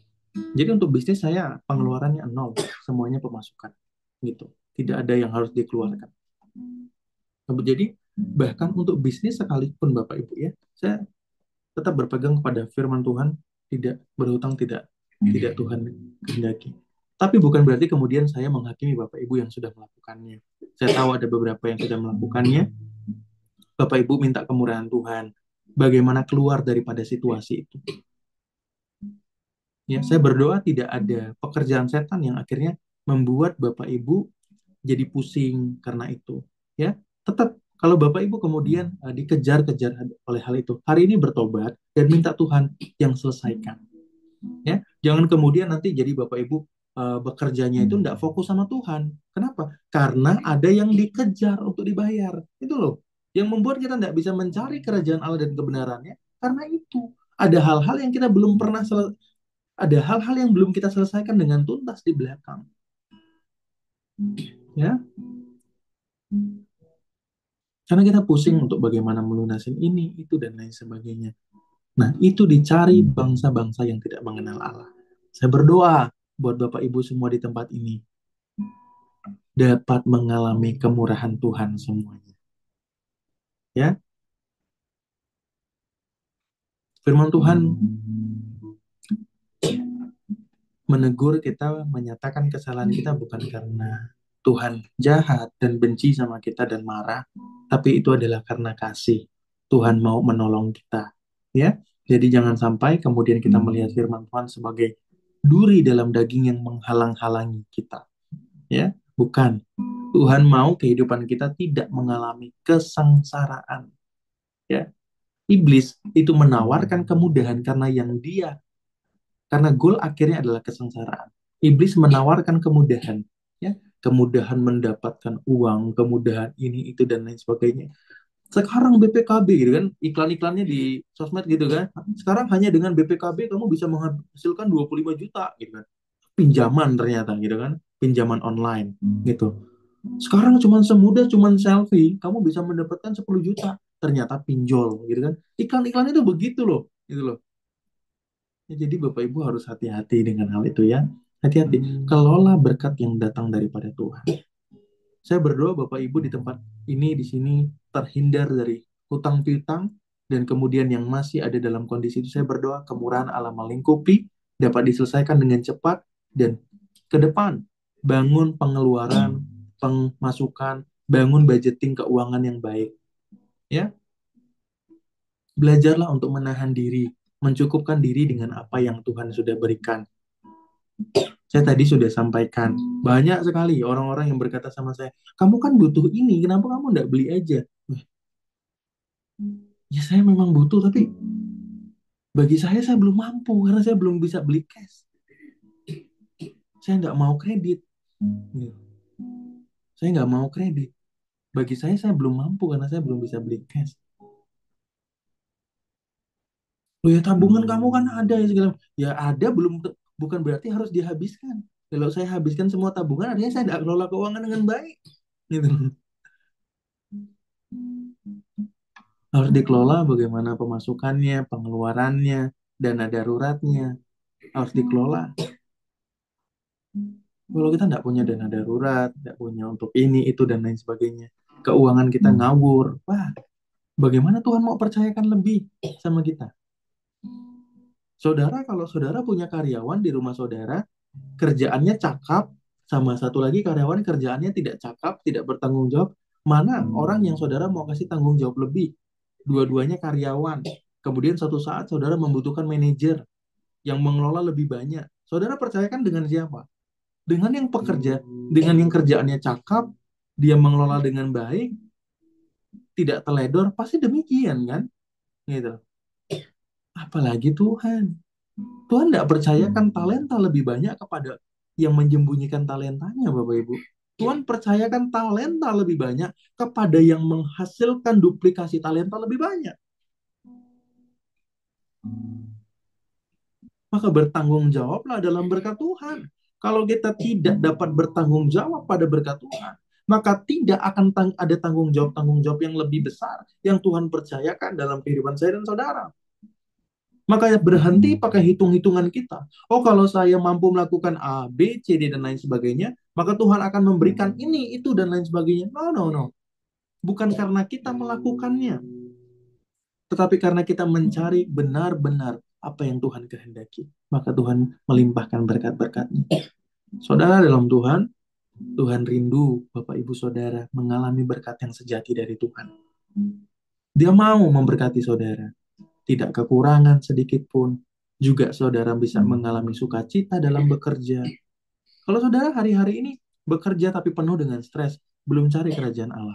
Jadi untuk bisnis saya pengeluarannya nol, semuanya pemasukan, gitu. Tidak ada yang harus dikeluarkan. Jadi bahkan untuk bisnis sekalipun Bapak Ibu ya, saya tetap berpegang kepada firman Tuhan, tidak berhutang, tidak Tuhan kehendaki. Tapi bukan berarti kemudian saya menghakimi Bapak Ibu yang sudah melakukannya. Saya tahu ada beberapa yang sudah melakukannya. Bapak Ibu minta kemurahan Tuhan. Bagaimana keluar daripada situasi itu? Ya, saya berdoa tidak ada pekerjaan setan yang akhirnya membuat Bapak Ibu jadi pusing karena itu. Ya, tetap kalau Bapak Ibu kemudian dikejar-kejar oleh hal itu, hari ini bertobat dan minta Tuhan yang selesaikan. Ya, jangan kemudian nanti jadi Bapak Ibu bekerjanya itu tidak fokus sama Tuhan. Kenapa? Karena ada yang dikejar untuk dibayar. Itu loh, yang membuat kita tidak bisa mencari kerajaan Allah dan kebenarannya. Karena itu ada hal-hal yang kita belum pernah ada hal-hal yang belum kita selesaikan dengan tuntas di belakang. Ya, karena kita pusing untuk bagaimana melunasin ini, itu, dan lain sebagainya. Nah, itu dicari bangsa-bangsa yang tidak mengenal Allah. Saya berdoa buat Bapak Ibu semua di tempat ini dapat mengalami kemurahan Tuhan semuanya. Ya, firman Tuhan menegur kita, menyatakan kesalahan kita bukan karena Tuhan jahat dan benci sama kita dan marah, tapi itu adalah karena kasih. Tuhan mau menolong kita. Ya, jadi jangan sampai kemudian kita melihat firman Tuhan sebagai duri dalam daging yang menghalang-halangi kita. Ya, bukan. Tuhan mau kehidupan kita tidak mengalami kesengsaraan. Ya, iblis itu menawarkan kemudahan karena goal akhirnya adalah kesengsaraan. Iblis menawarkan kemudahan, ya, kemudahan mendapatkan uang, kemudahan ini itu dan lain sebagainya. Sekarang BPKB gitu kan, iklan-iklannya di sosmed gitu kan. Sekarang hanya dengan BPKB kamu bisa menghasilkan 25 juta gitu kan. Pinjaman ternyata gitu kan, pinjaman online gitu. Sekarang cuman selfie, kamu bisa mendapatkan 10 juta. Ternyata pinjol gitu kan. Iklan-iklan itu begitu loh, gitu loh. Ya, jadi Bapak Ibu harus hati-hati dengan hal itu ya. Hati-hati. Kelola berkat yang datang daripada Tuhan. Saya berdoa Bapak Ibu di tempat ini, di sini terhindar dari hutang piutang, dan kemudian yang masih ada dalam kondisi itu, saya berdoa kemurahan Allah melingkupi, dapat diselesaikan dengan cepat, dan ke depan bangun pengeluaran, pemasukan, bangun budgeting keuangan yang baik. Ya, belajarlah untuk menahan diri, mencukupkan diri dengan apa yang Tuhan sudah berikan. Saya tadi sudah sampaikan, banyak sekali orang-orang yang berkata sama saya, kamu kan butuh ini, kenapa kamu nggak beli aja? Ya saya memang butuh, tapi bagi saya belum mampu, karena saya belum bisa beli cash. Saya nggak mau kredit. Gitu. Saya nggak mau kredit. Bagi saya belum mampu, karena saya belum bisa beli cash. Loh ya tabungan kamu kan ada ya segala. Ya ada bukan berarti harus dihabiskan. Kalau saya habiskan semua tabungan artinya saya tidak kelola keuangan dengan baik. Gitu. Harus dikelola bagaimana pemasukannya, pengeluarannya, dana daruratnya harus dikelola. Kalau kita tidak punya dana darurat, tidak punya untuk ini, itu, dan lain sebagainya, keuangan kita ngawur, wah, bagaimana Tuhan mau percayakan lebih sama kita? Saudara, kalau saudara punya karyawan di rumah saudara, kerjaannya cakap, sama satu lagi karyawan kerjaannya tidak cakap, tidak bertanggung jawab, mana orang yang saudara mau kasih tanggung jawab lebih? Dua-duanya karyawan. Kemudian suatu saat saudara membutuhkan manajer yang mengelola lebih banyak. Saudara percayakan dengan siapa? Dengan yang pekerja, dengan yang kerjaannya cakap, dia mengelola dengan baik, tidak teledor, pasti demikian kan? Gitu. Apalagi Tuhan. Tuhan tidak percayakan talenta lebih banyak kepada yang menyembunyikan talentanya, Bapak Ibu. Tuhan percayakan talenta lebih banyak kepada yang menghasilkan duplikasi talenta lebih banyak. Maka bertanggung jawablah dalam berkat Tuhan. Kalau kita tidak dapat bertanggung jawab pada berkat Tuhan, maka tidak akan ada tanggung jawab yang lebih besar yang Tuhan percayakan dalam kehidupan saya dan saudara. Makanya berhenti pakai hitung-hitungan kita. Oh, kalau saya mampu melakukan A, B, C, D, dan lain sebagainya, maka Tuhan akan memberikan ini, itu, dan lain sebagainya. No, no, no. Bukan karena kita melakukannya, tetapi karena kita mencari benar-benar apa yang Tuhan kehendaki. Maka Tuhan melimpahkan berkat-berkat-Nya. Saudara dalam Tuhan, Tuhan rindu Bapak Ibu Saudara mengalami berkat yang sejati dari Tuhan. Dia mau memberkati saudara. Tidak kekurangan sedikit pun. Juga saudara bisa mengalami sukacita dalam bekerja. Kalau saudara hari-hari ini bekerja tapi penuh dengan stres, belum cari kerajaan Allah.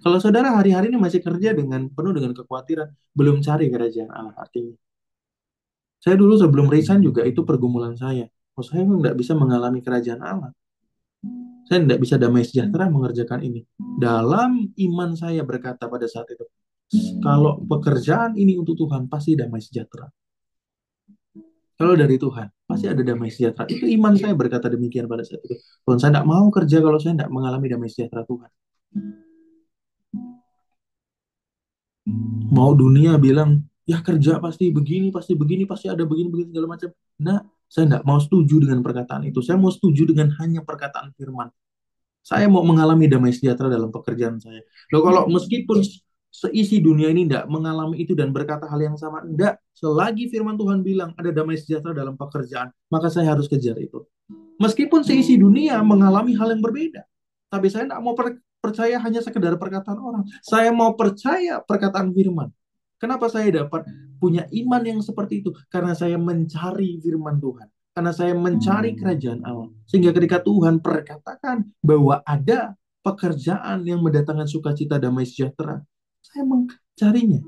Kalau saudara hari-hari ini masih kerja dengan penuh dengan kekhawatiran, belum cari kerajaan Allah artinya. Saya dulu sebelum resign juga itu pergumulan saya. Oh, saya nggak bisa mengalami kerajaan Allah. Saya tidak bisa damai sejahtera mengerjakan ini. Dalam iman saya berkata pada saat itu, kalau pekerjaan ini untuk Tuhan, pasti damai sejahtera. Kalau dari Tuhan, pasti ada damai sejahtera. Itu iman saya berkata demikian pada saat itu. Tuhan, saya tidak mau kerja kalau saya tidak mengalami damai sejahtera Tuhan. Mau dunia bilang, ya kerja pasti begini, pasti ada begini segala macam. Nah, saya tidak mau setuju dengan perkataan itu. Saya mau setuju dengan hanya perkataan firman. Saya mau mengalami damai sejahtera dalam pekerjaan saya. Loh, kalau meskipun seisi dunia ini tidak mengalami itu dan berkata hal yang sama, tidak. Selagi firman Tuhan bilang ada damai sejahtera dalam pekerjaan, maka saya harus kejar itu. Meskipun seisi dunia mengalami hal yang berbeda. Tapi saya tidak mau percaya hanya sekedar perkataan orang. Saya mau percaya perkataan firman. Kenapa saya dapat punya iman yang seperti itu? Karena saya mencari firman Tuhan. Karena saya mencari kerajaan Allah. Sehingga ketika Tuhan perkatakan bahwa ada pekerjaan yang mendatangkan sukacita damai sejahtera, saya mencarinya.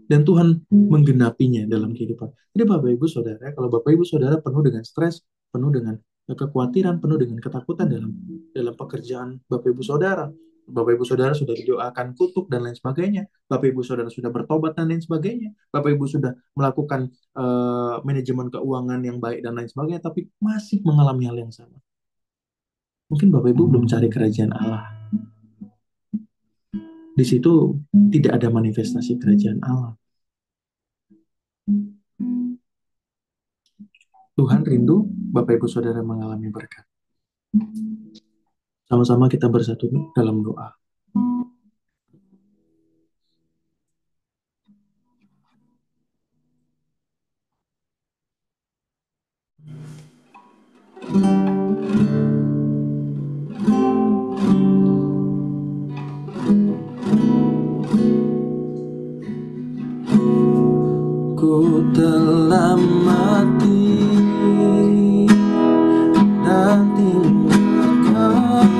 Dan Tuhan menggenapinya dalam kehidupan. Jadi Bapak Ibu Saudara, kalau Bapak Ibu Saudara penuh dengan stres, penuh dengan kekhawatiran, penuh dengan ketakutan dalam pekerjaan Bapak Ibu Saudara, Bapak Ibu Saudara sudah didoakan kutuk dan lain sebagainya, Bapak Ibu Saudara sudah bertobat dan lain sebagainya, Bapak Ibu sudah melakukan manajemen keuangan yang baik dan lain sebagainya, tapi masih mengalami hal yang sama. Mungkin Bapak Ibu belum cari kerajaan Allah. Di situ tidak ada manifestasi kerajaan Allah. Tuhan rindu Bapak Ibu Saudara mengalami berkat. Sama-sama kita bersatu dalam doa. Ku telah mati dan tinggalkan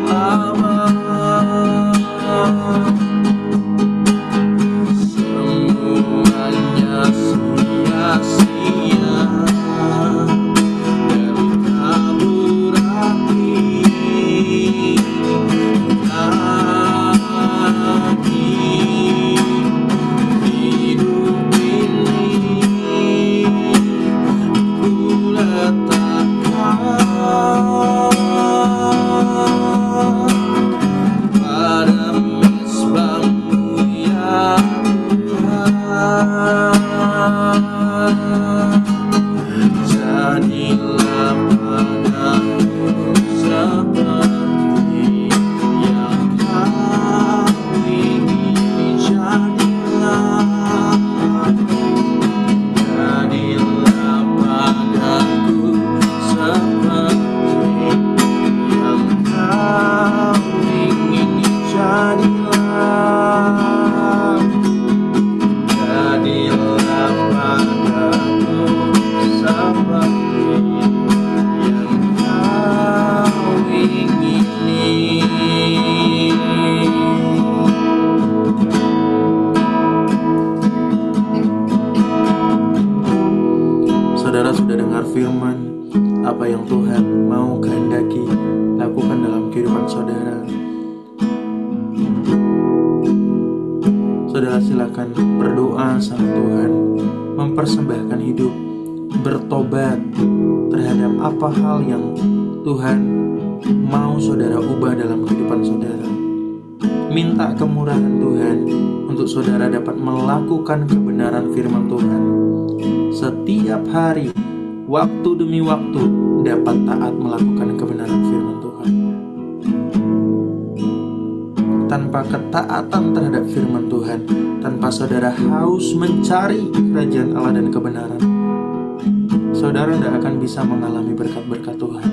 lama. Semuanya sia-sia, derita berarti lagi hidup ini. Ku letakkan pada mezbahmu ya Tuhan. Jadilah padaku seperti yang Kau ingin. Jadilah padaku seperti yang Kau ingin. Jadilah padaku seperti yang Kau ingini. Saudara sudah dengar firman apa yang Tuhan mau kehendaki lakukan dalam kehidupan saudara. Saudara silakan berdoa sama Tuhan, mempersembahkan hidup, bertobat terhadap apa hal yang Tuhan mau saudara ubah dalam kehidupan saudara. Minta kemurahan Tuhan untuk saudara dapat melakukan kebenaran firman Tuhan. Setiap hari, waktu demi waktu, dapat taat melakukan kebenaran firman Tuhan. Tanpa ketaatan terhadap firman Tuhan, tanpa saudara haus mencari kerajaan Allah dan kebenaran, saudara tidak akan bisa mengalami berkat-berkat Tuhan.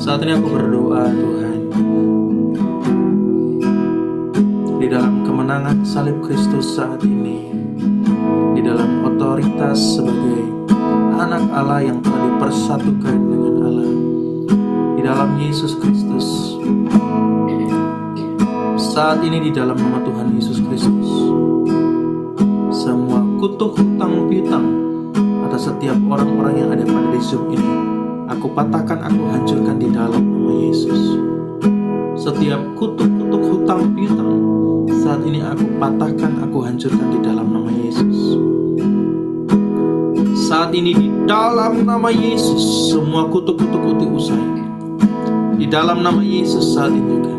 Saat ini aku berdoa Tuhan, di dalam kemenangan salib Kristus saat ini, di dalam otoritas sebagai anak Allah yang telah dipersatukan dengan Allah, di dalam Yesus Kristus. Saat ini di dalam nama Tuhan Yesus Kristus, semua kutuk hutang piutang atas setiap orang-orang yang ada pada Zoom ini, aku patahkan, aku hancurkan di dalam nama Yesus. Setiap kutuk-kutuk hutang piutang saat ini aku patahkan, aku hancurkan di dalam nama Yesus. Saat ini di dalam nama Yesus, semua kutuk-kutuk itu usai. Di dalam nama Yesus saat ini juga,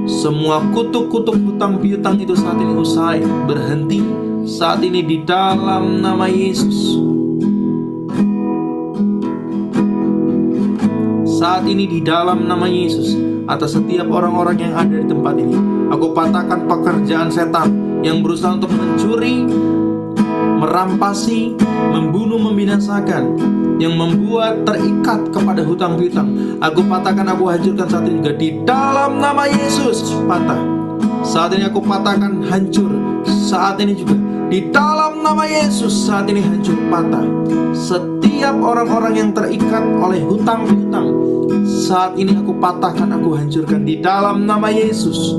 semua kutuk-kutuk hutang piutang itu saat ini usai, berhenti. Saat ini di dalam nama Yesus. Saat ini di dalam nama Yesus, atas setiap orang-orang yang ada di tempat ini, aku patahkan pekerjaan setan yang berusaha untuk mencuri, merampasi, membunuh, membinasakan, yang membuat terikat kepada hutang piutang. Aku patahkan, aku hancurkan saat ini juga di dalam nama Yesus. Patah. Saat ini aku patahkan, hancur. Saat ini juga di dalam nama Yesus, saat ini hancur, patah. Setiap orang-orang yang terikat oleh hutang piutang, saat ini aku patahkan, aku hancurkan di dalam nama Yesus.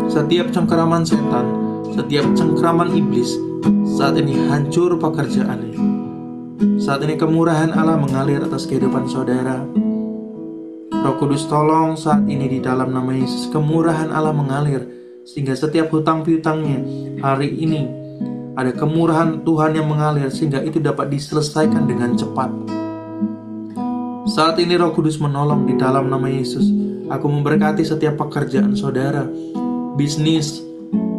Setiap cengkeraman setan, setiap cengkeraman iblis, saat ini hancur pekerjaannya. Saat ini kemurahan Allah mengalir atas kehidupan saudara. Roh Kudus tolong saat ini di dalam nama Yesus kemurahan Allah mengalir sehingga setiap hutang piutangnya hari ini ada kemurahan Tuhan yang mengalir sehingga itu dapat diselesaikan dengan cepat. Saat ini Roh Kudus menolong di dalam nama Yesus. Aku memberkati setiap pekerjaan saudara, bisnis,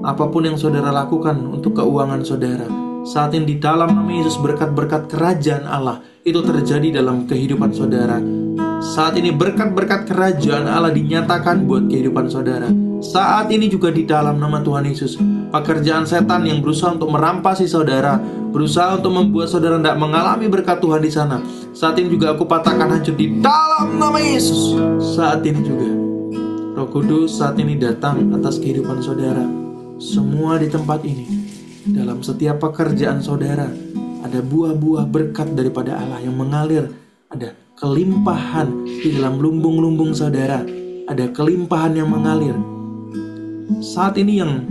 apapun yang saudara lakukan untuk keuangan saudara. Saat ini di dalam nama Yesus berkat-berkat kerajaan Allah itu terjadi dalam kehidupan saudara. Saat ini berkat-berkat kerajaan Allah dinyatakan buat kehidupan saudara. Saat ini juga di dalam nama Tuhan Yesus, pekerjaan setan yang berusaha untuk merampasi saudara, berusaha untuk membuat saudara tidak mengalami berkat Tuhan di sana, saat ini juga aku patahkan hancur di dalam nama Yesus. Saat ini juga Roh Kudus saat ini datang atas kehidupan saudara. Semua di tempat ini, dalam setiap pekerjaan saudara, ada buah-buah berkat daripada Allah yang mengalir. Ada kelimpahan di dalam lumbung-lumbung saudara. Ada kelimpahan yang mengalir. Saat ini yang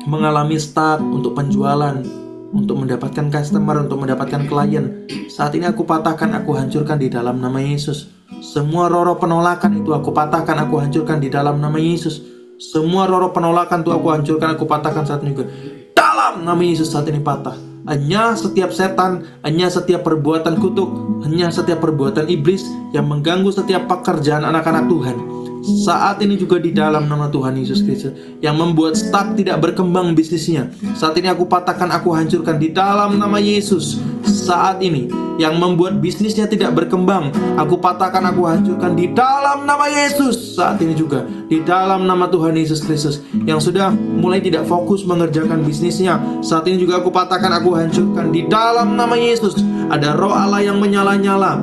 mengalami stuck untuk penjualan, untuk mendapatkan customer, untuk mendapatkan klien, saat ini aku patahkan, aku hancurkan di dalam nama Yesus. Semua roh-roh penolakan itu aku patahkan, aku hancurkan di dalam nama Yesus. Semua roh-roh penolakan itu aku hancurkan, aku patahkan saat ini juga. Dalam nama Yesus saat ini patah. Hanya setiap setan, hanya setiap perbuatan kutuk, hanya setiap perbuatan iblis yang mengganggu setiap pekerjaan anak-anak Tuhan. Saat ini juga di dalam nama Tuhan Yesus Kristus yang membuat stuck tidak berkembang bisnisnya. Saat ini aku patahkan, aku hancurkan di dalam nama Yesus. Saat ini yang membuat bisnisnya tidak berkembang, aku patahkan, aku hancurkan di dalam nama Yesus. Saat ini juga di dalam nama Tuhan Yesus Kristus yang sudah mulai tidak fokus mengerjakan bisnisnya, saat ini juga aku patahkan, aku hancurkan di dalam nama Yesus. Ada roh Allah yang menyala-nyala,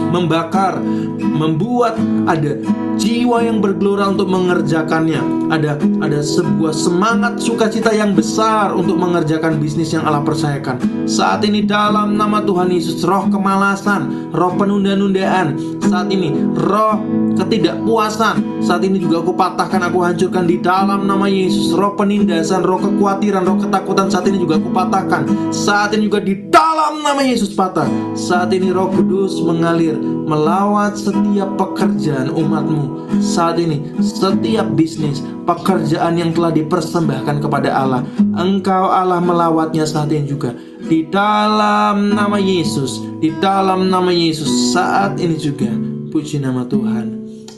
membakar, membuat ada jiwa yang bergelora untuk mengerjakannya. Ada sebuah semangat sukacita yang besar untuk mengerjakan bisnis yang Allah percayakan. Saat ini dalam nama Tuhan Yesus, roh kemalasan, roh penunda-nundaan, saat ini roh ketidakpuasan, saat ini juga aku patahkan, aku hancurkan di dalam nama Yesus. Roh penindasan, roh kekhawatiran, roh ketakutan, saat ini juga aku patahkan. Saat ini juga di dalam nama Yesus patah. Saat ini Roh Kudus mengalir melawat setiap pekerjaan umatmu. Saat ini setiap bisnis, pekerjaan yang telah dipersembahkan kepada Allah, Engkau Allah melawatnya saat ini juga di dalam nama Yesus. Di dalam nama Yesus saat ini juga. Puji nama Tuhan.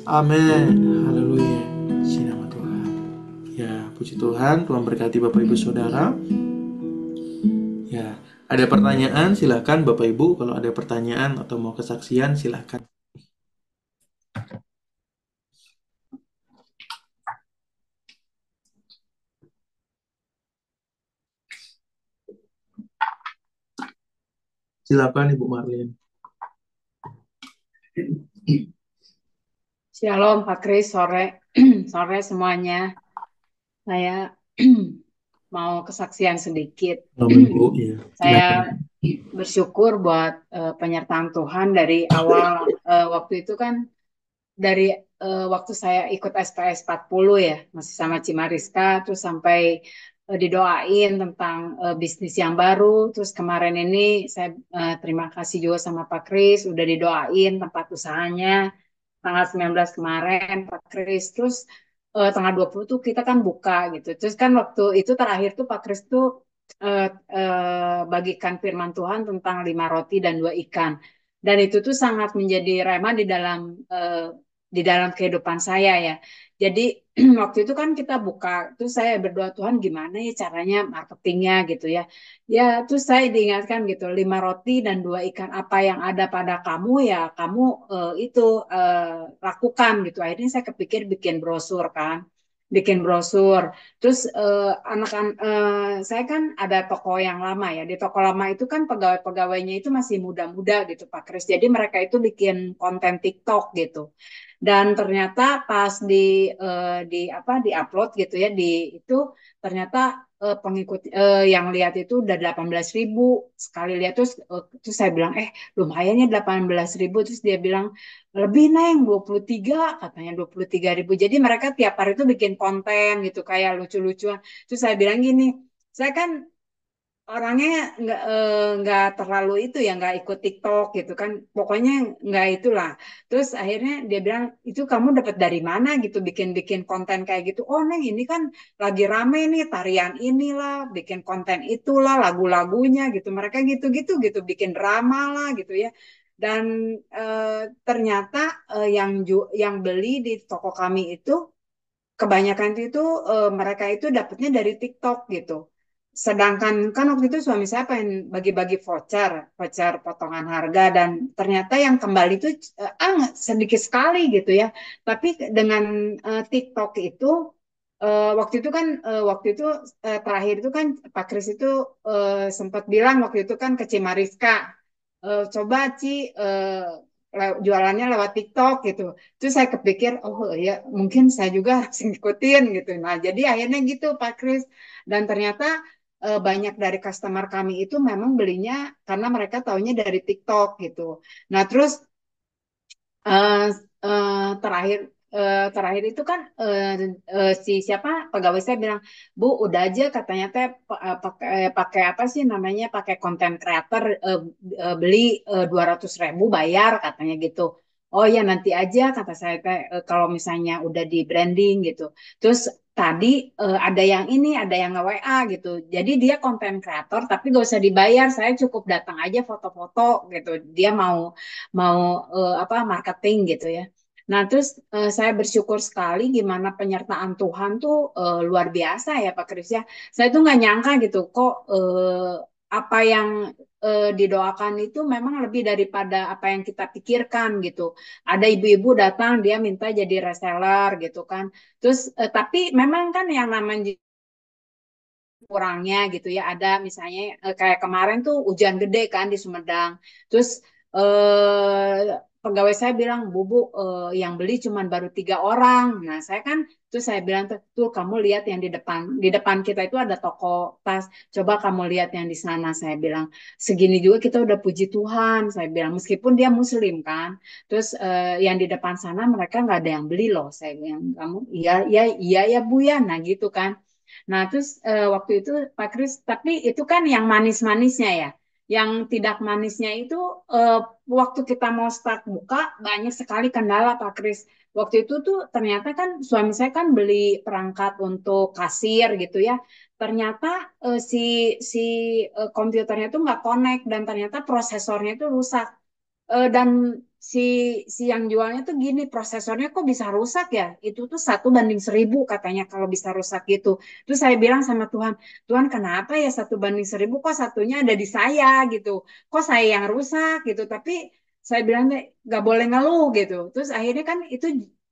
Amin. Haleluya. Puji nama Tuhan. Ya, puji Tuhan. Tuhan berkati Bapak Ibu Saudara. Ya, ada pertanyaan silakan Bapak Ibu. Kalau ada pertanyaan atau mau kesaksian silakan. Silakan Ibu Marlin. Shalom Pak Kris, sore semuanya. Saya mau kesaksian sedikit. Ibu, ya. Saya bersyukur buat penyertaan Tuhan dari awal. Waktu itu kan dari waktu saya ikut SPS 40 ya, masih sama Cimariska, terus sampai didoain tentang bisnis yang baru. Terus kemarin ini saya terima kasih juga sama Pak Kris, udah didoain tempat usahanya. Tanggal 19 kemarin Pak Kris, terus tanggal 20 tuh kita kan buka gitu. Terus kan waktu itu terakhir tuh Pak Kris tuh bagikan firman Tuhan tentang 5 roti dan 2 ikan. Dan itu tuh sangat menjadi rema di dalam kehidupan saya ya. Jadi waktu itu kan kita buka, terus saya berdoa, Tuhan gimana ya caranya marketingnya gitu ya. Ya, terus saya diingatkan gitu, 5 roti dan 2 ikan, apa yang ada pada kamu ya kamu itu lakukan gitu. Akhirnya saya kepikir bikin brosur kan, bikin brosur. Terus saya kan ada toko yang lama ya. Di toko lama itu kan pegawai-pegawainya itu masih muda-muda gitu Pak Kris. Jadi mereka itu bikin konten TikTok gitu. Dan ternyata pas di upload gitu ya di itu ternyata pengikut yang lihat itu udah 18.000 sekali lihat. Terus saya bilang lumayan ya 18.000. Terus dia bilang lebih Neng 23, katanya 23.000. Jadi mereka tiap hari itu bikin konten gitu kayak lucu-lucuan. Terus saya bilang gini, saya kan orangnya nggak terlalu itu ya, nggak ikut TikTok gitu kan, pokoknya nggak itulah. Terus akhirnya dia bilang, itu kamu dapat dari mana gitu bikin bikin konten kayak gitu. Oh Neng, ini kan lagi rame nih tarian inilah, bikin konten itulah, lagu-lagunya gitu, mereka gitu-gitu gitu bikin drama lah gitu ya. Dan ternyata yang beli di toko kami itu kebanyakan itu mereka itu dapatnya dari TikTok gitu. Sedangkan kan waktu itu suami saya pengen bagi-bagi voucher, voucher potongan harga, dan ternyata yang kembali itu sedikit sekali gitu ya. Tapi dengan TikTok itu waktu itu terakhir itu kan Pak Kris itu sempat bilang waktu itu kan ke Cimariska, coba Ci jualannya lewat TikTok gitu. Terus saya kepikir, oh ya mungkin saya juga harus ngikutin gitu. Nah jadi akhirnya gitu Pak Kris. Dan ternyata banyak dari customer kami itu memang belinya karena mereka taunya dari TikTok gitu. Nah terus eh, terakhir terakhir itu kan si siapa pegawai saya bilang, Bu udah aja katanya teh pakai pakai apa sih namanya, pakai konten creator, beli 200.000 bayar katanya gitu. Oh ya nanti aja kata saya teh, kalau misalnya udah di branding gitu. Terus tadi ada yang ini ada yang nge-WA gitu. Jadi dia konten kreator tapi gak usah dibayar. Saya cukup datang aja foto-foto gitu. Dia mau mau apa marketing gitu ya. Nah, terus saya bersyukur sekali gimana penyertaan Tuhan tuh luar biasa ya Pak Kris ya. Saya tuh nggak nyangka gitu kok apa yang didoakan itu memang lebih daripada apa yang kita pikirkan gitu. Ada ibu-ibu datang dia minta jadi reseller gitu kan. Terus tapi memang kan yang namanya kurangnya gitu ya. Ada misalnya kayak kemarin tuh hujan gede kan di Sumedang. Terus pegawai saya bilang, Bu, yang beli cuma baru 3 orang. Nah, saya kan terus saya bilang tuh kamu lihat yang di depan kita itu ada toko tas. Coba kamu lihat yang di sana. Saya bilang segini juga kita udah puji Tuhan. Saya bilang meskipun dia Muslim kan. Terus yang di depan sana mereka nggak ada yang beli loh. Saya bilang kamu iya iya iya ya Bu ya. Nah gitu kan. Nah, terus waktu itu Pak Kris, tapi itu kan yang manis-manisnya ya. Yang tidak manisnya itu eh, waktu kita mau start buka banyak sekali kendala Pak Kris. Waktu itu tuh ternyata kan suami saya kan beli perangkat untuk kasir gitu ya. Ternyata si komputernya tuh nggak connect dan ternyata prosesornya itu rusak. Dan si si yang jualnya tuh gini, prosesornya kok bisa rusak ya, itu tuh 1 banding 1000 katanya kalau bisa rusak gitu. Terus saya bilang sama Tuhan, Tuhan kenapa ya 1 banding 1000, kok satunya ada di saya gitu, kok saya yang rusak gitu. Tapi saya bilang deh gak boleh ngeluh gitu. Terus akhirnya kan itu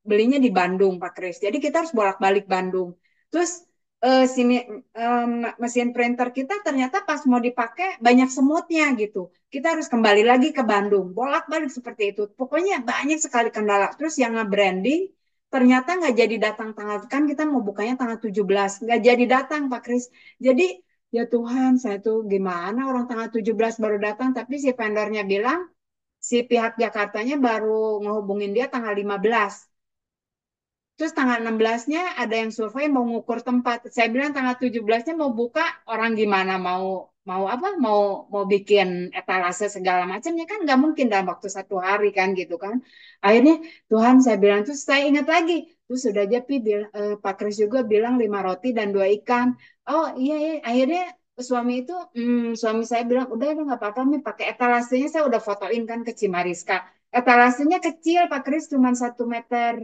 belinya di Bandung Pak Kris, jadi kita harus bolak-balik Bandung. Terus sini mesin printer kita ternyata pas mau dipakai banyak semutnya gitu, kita harus kembali lagi ke Bandung, bolak-balik seperti itu. Pokoknya banyak sekali kendala. Terus yang nge-branding, ternyata nggak jadi datang tanggal, kan kita mau bukanya tanggal 17, nggak jadi datang Pak Kris. Jadi, ya Tuhan, saya tuh gimana orang tanggal 17 baru datang, tapi si vendornya bilang, si pihak Jakartanya baru ngehubungin dia tanggal 15. Terus tanggal 16-nya ada yang survei mau ngukur tempat. Saya bilang tanggal 17-nya mau buka, orang gimana mau mau apa mau bikin etalase segala macamnya kan nggak mungkin dalam waktu 1 hari kan gitu kan. Akhirnya Tuhan saya bilang, terus saya ingat lagi, terus sudah aja Pak Kris juga bilang 5 roti dan 2 ikan. Oh iya, iya. Akhirnya suami saya bilang udah nggak apa-apa nih pakai etalasenya, saya udah fotoin kan ke Cimariska. Etalasenya kecil Pak Kris, cuma 1 meter,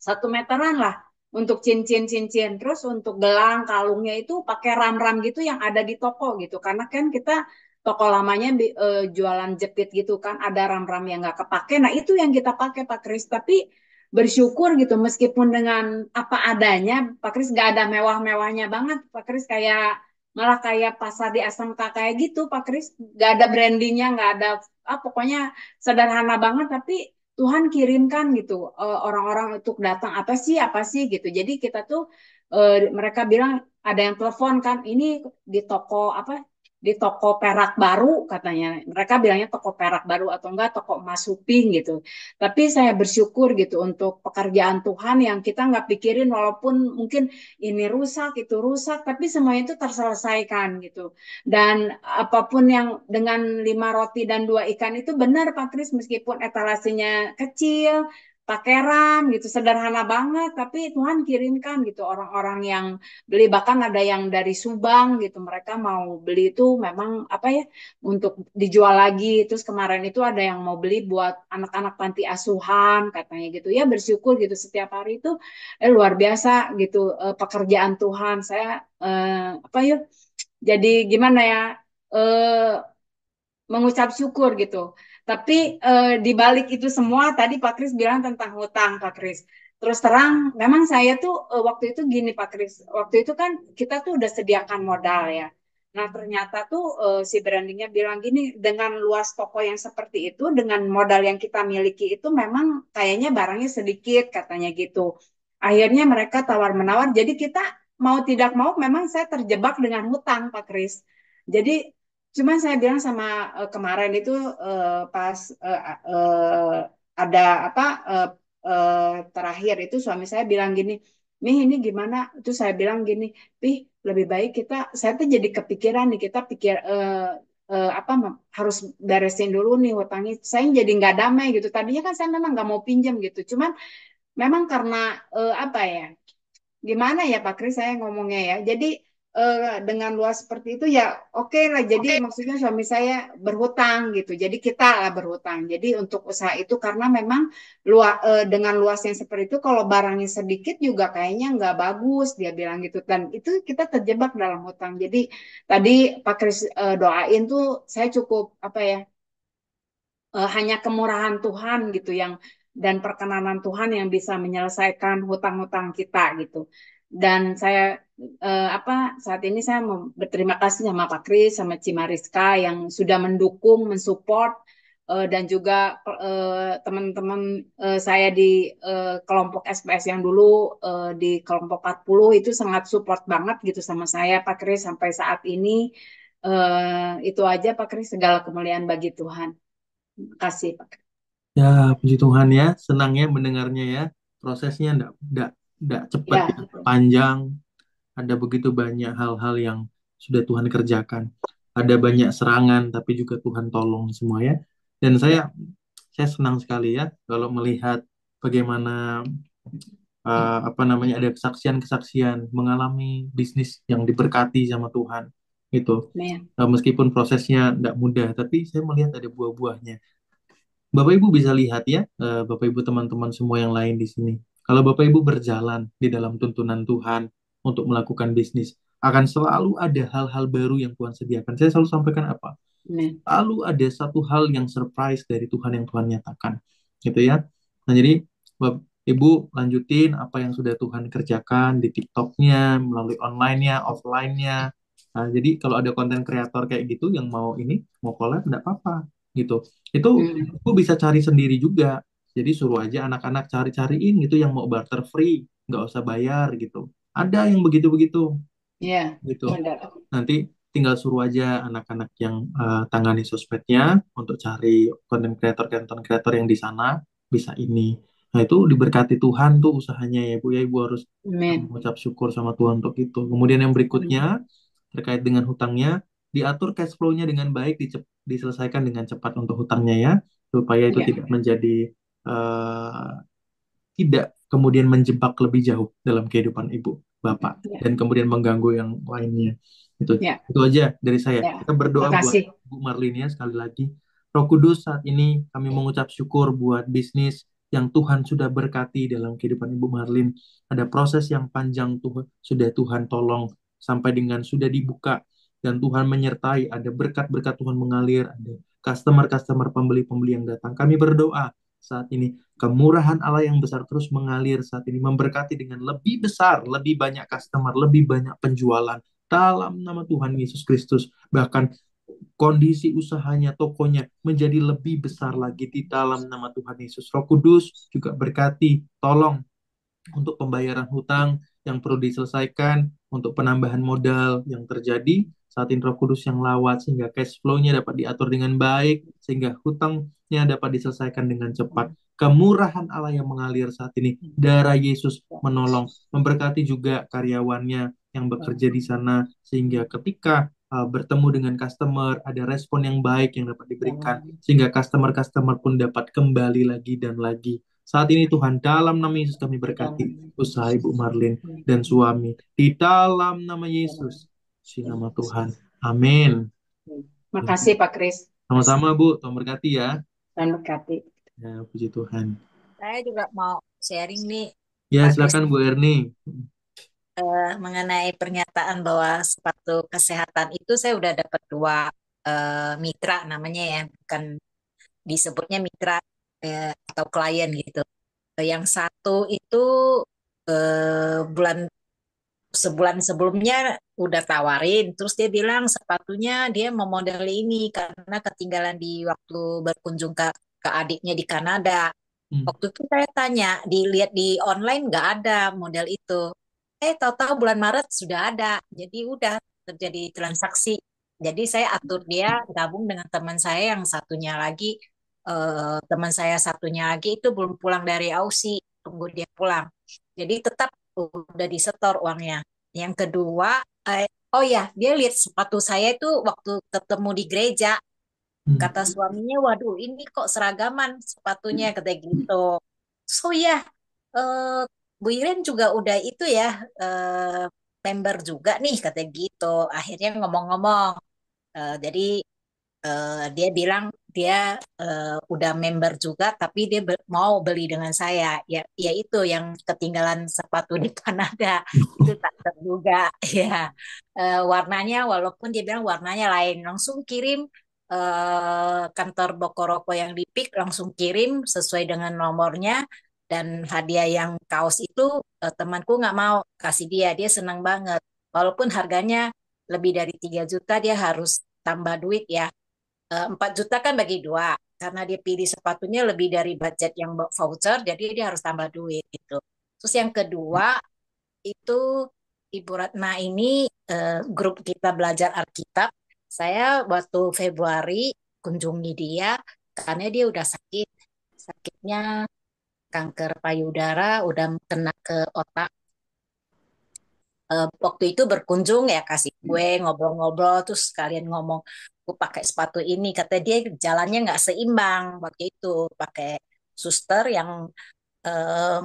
1 meteran lah untuk cincin-cincin. Terus untuk gelang kalungnya itu pakai ram-ram gitu yang ada di toko gitu. Karena kan kita toko lamanya jualan jepit gitu kan, ada ram-ram yang nggak kepake. Nah itu yang kita pakai Pak Kris. Tapi bersyukur gitu meskipun dengan apa adanya, Pak Kris nggak ada mewah-mewahnya banget. Pak Kris kayak malah kayak pasar di SMK kayak gitu Pak Kris, nggak ada brandingnya, nggak ada pokoknya sederhana banget. Tapi Tuhan kirimkan gitu orang-orang untuk datang apa sih gitu. Jadi kita tuh mereka bilang ada yang telepon kan, ini di toko apa di toko perak baru katanya. Mereka bilangnya toko perak baru atau enggak toko emas Suping gitu. Tapi saya bersyukur gitu untuk pekerjaan Tuhan yang kita nggak pikirin walaupun mungkin ini rusak, itu rusak, tapi semuanya itu terselesaikan gitu. Dan apapun yang dengan 5 roti dan 2 ikan itu benar Pak Kris, meskipun etalasenya kecil, pakeran gitu, sederhana banget, tapi Tuhan kirimkan gitu orang-orang yang beli, bahkan ada yang dari Subang gitu, mereka mau beli itu memang apa ya, untuk dijual lagi. Terus kemarin itu ada yang mau beli buat anak-anak panti asuhan katanya gitu. Ya bersyukur gitu setiap hari itu luar biasa gitu pekerjaan Tuhan. Saya apa ya, jadi gimana ya, eh, mengucap syukur gitu. Tapi di balik itu semua tadi Pak Kris bilang tentang hutang Pak Kris. Terus terang, memang saya tuh waktu itu gini Pak Kris, waktu itu kan kita tuh udah sediakan modal ya. Nah ternyata tuh si brandingnya bilang gini, dengan luas toko yang seperti itu, dengan modal yang kita miliki itu memang kayaknya barangnya sedikit katanya gitu. Akhirnya mereka tawar-menawar, jadi kita mau tidak mau memang saya terjebak dengan hutang Pak Kris. Jadi cuman saya bilang sama kemarin itu pas eh, ada apa terakhir itu suami saya bilang gini, Mih ini gimana? Itu saya bilang gini, Pih lebih baik kita, saya tuh jadi kepikiran nih kita pikir apa harus beresin dulu nih hutangnya. Saya jadi nggak damai gitu. Tadinya kan saya memang nggak mau pinjam gitu. Cuman memang karena apa ya? Gimana ya Pak Kris saya ngomongnya ya. Jadi dengan luas seperti itu ya oke lah. Jadi maksudnya suami saya berhutang gitu. Jadi kita lah berhutang. Jadi untuk usaha itu karena memang dengan luas yang seperti itu kalau barangnya sedikit juga kayaknya nggak bagus dia bilang gitu. Dan itu kita terjebak dalam hutang. Jadi tadi Pak Kris doain tuh saya cukup apa ya, hanya kemurahan Tuhan gitu yang dan perkenanan Tuhan yang bisa menyelesaikan hutang-hutang kita gitu. Dan saya apa saat ini saya mau berterima kasih sama Pak Kris sama Cimariska yang sudah mendukung, mensupport dan juga teman-teman saya di kelompok SPS yang dulu di kelompok 40 itu sangat support banget gitu sama saya Pak Kris sampai saat ini. Itu aja Pak Kris, segala kemuliaan bagi Tuhan. Terima kasih, Pak. Ya, puji Tuhan ya, senangnya mendengarnya ya. Prosesnya enggak cepat Ya, ya, panjang. Ada begitu banyak hal-hal yang sudah Tuhan kerjakan. Ada banyak serangan, tapi juga Tuhan tolong semua ya. Dan ya, saya senang sekali ya kalau melihat bagaimana apa namanya ada kesaksian-kesaksian mengalami bisnis yang diberkati sama Tuhan itu. amin. Meskipun prosesnya tidak mudah, tapi saya melihat ada buah-buahnya. Bapak Ibu bisa lihat ya, Bapak Ibu teman-teman semua yang lain di sini. Kalau Bapak Ibu berjalan di dalam tuntunan Tuhan untuk melakukan bisnis, akan selalu ada hal-hal baru yang Tuhan sediakan. Saya selalu sampaikan apa? Amin. Selalu ada satu hal yang surprise dari Tuhan yang Tuhan nyatakan. Gitu ya. Nah, jadi Bapak Ibu lanjutin apa yang sudah Tuhan kerjakan di TikToknya, melalui online-nya, offline-nya. Nah, jadi kalau ada konten kreator kayak gitu yang mau ini, mau collab, enggak apa-apa gitu. Itu Hmm. aku bisa cari sendiri juga. Jadi suruh aja anak-anak cari-cariin gitu yang mau barter free, nggak usah bayar gitu. Ada yang begitu-begitu Ya, gitu. benar. Nanti tinggal suruh aja anak-anak yang tangani sosmednya untuk cari konten kreator yang di sana bisa ini. Nah, itu diberkati Tuhan tuh usahanya ya Bu ya. Ibu harus Amin. mengucap syukur sama Tuhan untuk itu. Kemudian yang berikutnya Amin. terkait dengan hutangnya, diatur cash flow-nya dengan baik, diselesaikan dengan cepat untuk hutangnya ya, supaya itu Ya, tidak menjadi eh, tidak kemudian menjebak lebih jauh dalam kehidupan ibu, bapak, ya, dan kemudian mengganggu yang lainnya. ya, Itu aja dari saya. ya. Kita berdoa buat Makasih. Bu Marlin ya sekali lagi. Roh Kudus saat ini kami mengucap syukur buat bisnis yang Tuhan sudah berkati dalam kehidupan Ibu Marlin. Ada proses yang panjang Tuhan sudah Tuhan tolong sampai dengan sudah dibuka dan Tuhan menyertai. Ada berkat-berkat Tuhan mengalir. Ada customer-customer pembeli-pembeli yang datang. Kami berdoa saat ini kemurahan Allah yang besar terus mengalir saat ini memberkati dengan lebih besar, lebih banyak customer, lebih banyak penjualan dalam nama Tuhan Yesus Kristus. Bahkan kondisi usahanya, tokonya menjadi lebih besar lagi di dalam nama Tuhan Yesus. Roh Kudus juga berkati, tolong untuk pembayaran hutang yang perlu diselesaikan, untuk penambahan modal yang terjadi saat ini Roh Kudus yang lawat sehingga cash flow-nya dapat diatur dengan baik, sehingga hutangnya dapat diselesaikan dengan cepat. Kemurahan Allah yang mengalir saat ini, darah Yesus menolong, memberkati juga karyawannya yang bekerja di sana, sehingga ketika bertemu dengan customer, ada respon yang baik yang dapat diberikan, sehingga customer-customer pun dapat kembali lagi dan lagi. Saat ini Tuhan, dalam nama Yesus kami berkati usaha Ibu Marlin dan suami. Di dalam nama Yesus, di nama Tuhan. Amin. Makasih Pak Kris. Sama-sama Bu, Tuhan berkati ya. Dan berkati. Ya, puji Tuhan. Saya juga mau sharing nih, Ya, Pak Kris, silakan Bu Erni. mengenai pernyataan bahwa sepatu kesehatan itu saya udah dapat dua mitra namanya ya, bukan disebutnya mitra atau klien gitu. Yang satu itu bulan sebulan sebelumnya udah tawarin, terus dia bilang sepatunya dia mau model ini karena ketinggalan di waktu berkunjung ke adiknya di Kanada. Waktu itu saya tanya, dilihat di online nggak ada model itu. Tahu-tahu bulan Maret sudah ada. Jadi udah terjadi transaksi. Jadi saya atur dia gabung dengan teman saya yang satunya lagi. Teman saya satunya lagi itu belum pulang dari Aussie. Tunggu dia pulang. Jadi tetap udah disetor uangnya. Yang kedua, oh ya, dia lihat sepatu saya itu waktu ketemu di gereja. Kata suaminya, waduh ini kok seragaman sepatunya, kata gitu. So ya, eh, Bu Iren juga udah itu ya, member juga nih, kata gitu. Akhirnya ngomong-ngomong, jadi dia bilang dia udah member juga, tapi dia mau beli dengan saya. Ya, ya itu yang ketinggalan sepatu di Kanada itu tak terduga. Ya, warnanya walaupun dia bilang warnanya lain, langsung kirim kantor Bokoroko yang di Pik langsung kirim sesuai dengan nomornya dan hadiah yang kaos itu temanku nggak mau kasih dia senang banget walaupun harganya lebih dari 3 juta dia harus tambah duit ya. 4 juta kan bagi dua karena dia pilih sepatunya lebih dari budget yang voucher jadi dia harus tambah duit gitu. Terus yang kedua itu Ibu Ratna ini grup kita belajar Alkitab. Saya waktu Februari kunjungi dia karena dia udah sakit. Sakitnya kanker payudara, udah kena ke otak. Waktu itu berkunjung ya kasih kue, ngobrol-ngobrol, terus kalian ngomong, aku pakai sepatu ini. Kata dia jalannya nggak seimbang waktu itu. Pakai suster yang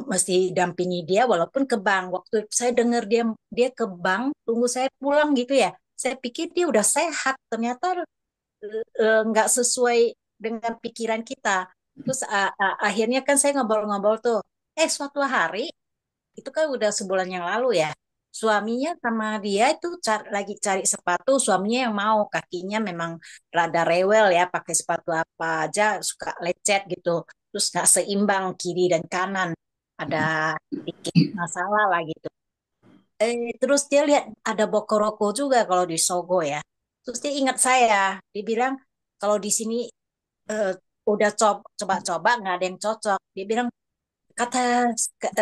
mesti dampingi dia walaupun ke bank. Waktu saya dengar dia dia ke bank, tunggu saya pulang gitu ya. Saya pikir dia udah sehat, ternyata nggak sesuai dengan pikiran kita. Terus akhirnya kan saya ngobrol-ngobrol tuh. Suatu hari itu kan udah sebulan yang lalu ya. Suaminya sama dia itu lagi cari sepatu, suaminya yang mau kakinya memang rada rewel ya, pakai sepatu apa aja suka lecet gitu. Terus nggak seimbang kiri dan kanan, ada sedikit masalah lah gitu. Terus dia lihat ada Bokoroko juga kalau di Sogo ya. Terus dia ingat saya, dia bilang kalau di sini eh, udah coba-coba nggak ada yang cocok. Dia bilang kata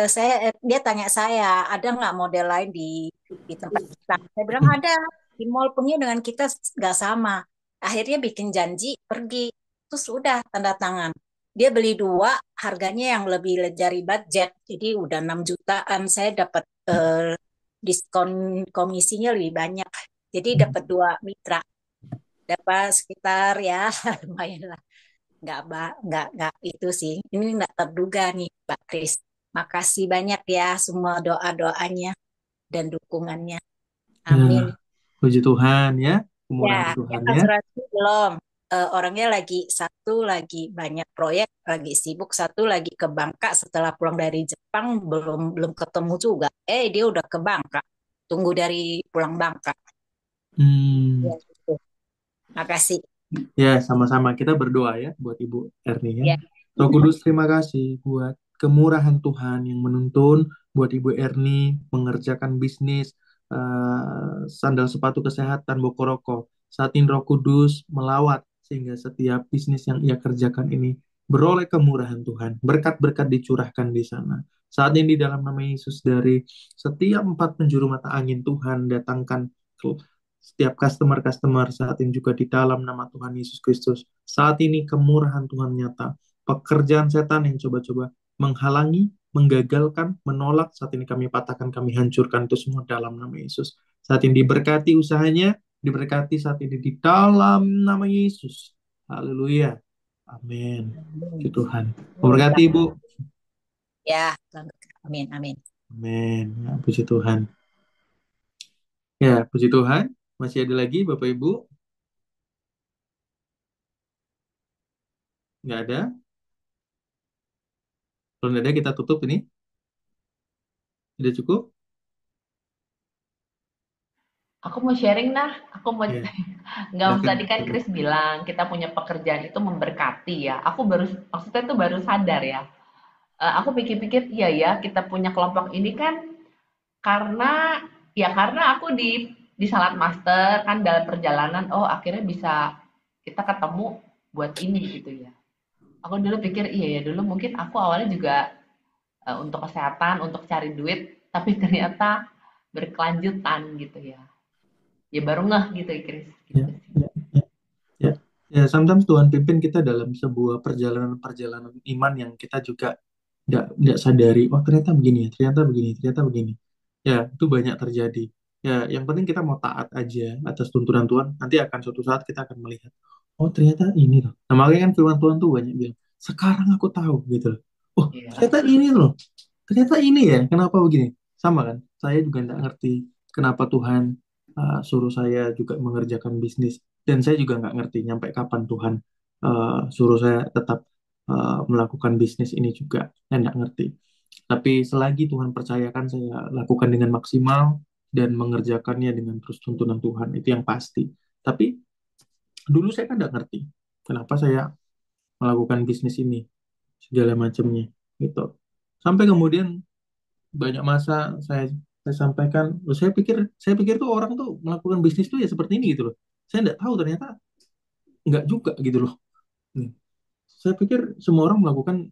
saya dia tanya saya ada nggak model lain di tempat kita. Saya bilang ada di mall punya dengan kita nggak sama. Akhirnya bikin janji pergi terus udah tanda tangan. Dia beli dua harganya yang lebih dari budget jadi udah 6 jutaan saya dapat diskon komisinya lebih banyak jadi dapat dua mitra dapat sekitar ya lumayan lah nggak itu sih. Ini nggak terduga nih, Pak Kris. Makasih banyak ya semua doa-doanya dan dukungannya. Ya, Amin. puji Tuhan ya, Ya, kemurahan yang Tuhan ya. asuransi belum. Orangnya satu lagi banyak proyek, lagi sibuk, satu lagi ke Bangka setelah pulang dari Jepang belum belum ketemu juga. Dia udah ke Bangka. Tunggu dari pulang Bangka. Hmm, Ya, gitu. Makasih. ya sama-sama kita berdoa ya buat Ibu Erni ya. Ya, Roh Kudus terima kasih buat kemurahan Tuhan yang menuntun buat Ibu Erni mengerjakan bisnis sandal sepatu kesehatan Bokoroko. Saat ini Roh Kudus melawat sehingga setiap bisnis yang ia kerjakan ini beroleh kemurahan Tuhan, berkat-berkat dicurahkan di sana. Saat ini di dalam nama Yesus, dari setiap 4 penjuru mata angin, Tuhan datangkan ke setiap customer-customer saat ini juga di dalam nama Tuhan Yesus Kristus. Saat ini kemurahan Tuhan nyata. Pekerjaan setan yang coba-coba menghalangi, menggagalkan, menolak, saat ini kami patahkan, kami hancurkan itu semua dalam nama Yesus. Saat ini diberkati usahanya, diberkati saat ini di dalam nama Yesus. Haleluya. Amin. Puji Tuhan. Memberkati Ibu. Ya, amin, amin. Amin. Ya, puji Tuhan. Ya, puji Tuhan. Masih ada lagi Bapak Ibu? Nggak ada? Kalau nggak ada, kita tutup ini. Sudah cukup? Aku mau sharing nah, aku mau Ya, nggak silakan. tadi kan Chris bilang kita punya pekerjaan itu memberkati ya. Aku baru maksudnya tuh baru sadar ya. Aku pikir-pikir iya ya kita punya kelompok ini kan karena karena aku di Salat Master kan dalam perjalanan oh akhirnya bisa kita ketemu buat ini gitu ya. Aku dulu pikir iya ya dulu mungkin aku awalnya juga untuk kesehatan, untuk cari duit, tapi ternyata berkelanjutan gitu ya. Ya baru ngeh gitu ya Chris. Ya, Gitu sih. ya, ya, ya. Ya, sometimes Tuhan pimpin kita dalam sebuah perjalanan-perjalanan iman yang kita juga tidak sadari. Oh, ternyata begini, ya, ternyata begini, ternyata begini. Ya, itu banyak terjadi. Ya, yang penting kita mau taat aja atas tuntunan Tuhan. Nanti akan suatu saat kita akan melihat, oh ternyata ini loh. Nah, makanya kan firman Tuhan tuh banyak bilang, sekarang aku tahu gitu loh. Oh, Iya. ternyata ini loh. Ternyata ini ya, kenapa begini? Sama kan? Saya juga nggak ngerti kenapa Tuhan suruh saya juga mengerjakan bisnis. Dan saya juga nggak ngerti nyampe kapan Tuhan suruh saya tetap melakukan bisnis ini juga. Saya nggak ngerti. Tapi selagi Tuhan percayakan, saya lakukan dengan maksimal dan mengerjakannya dengan terus tuntunan Tuhan. Itu yang pasti. Tapi dulu saya kan nggak ngerti kenapa saya melakukan bisnis ini, segala macamnya. Gitu. Sampai kemudian banyak masa saya sampaikan, loh, saya pikir tuh orang tuh melakukan bisnis tuh ya seperti ini gitu loh. Saya nggak tahu ternyata nggak juga gitu loh. Hmm. Saya pikir semua orang melakukan,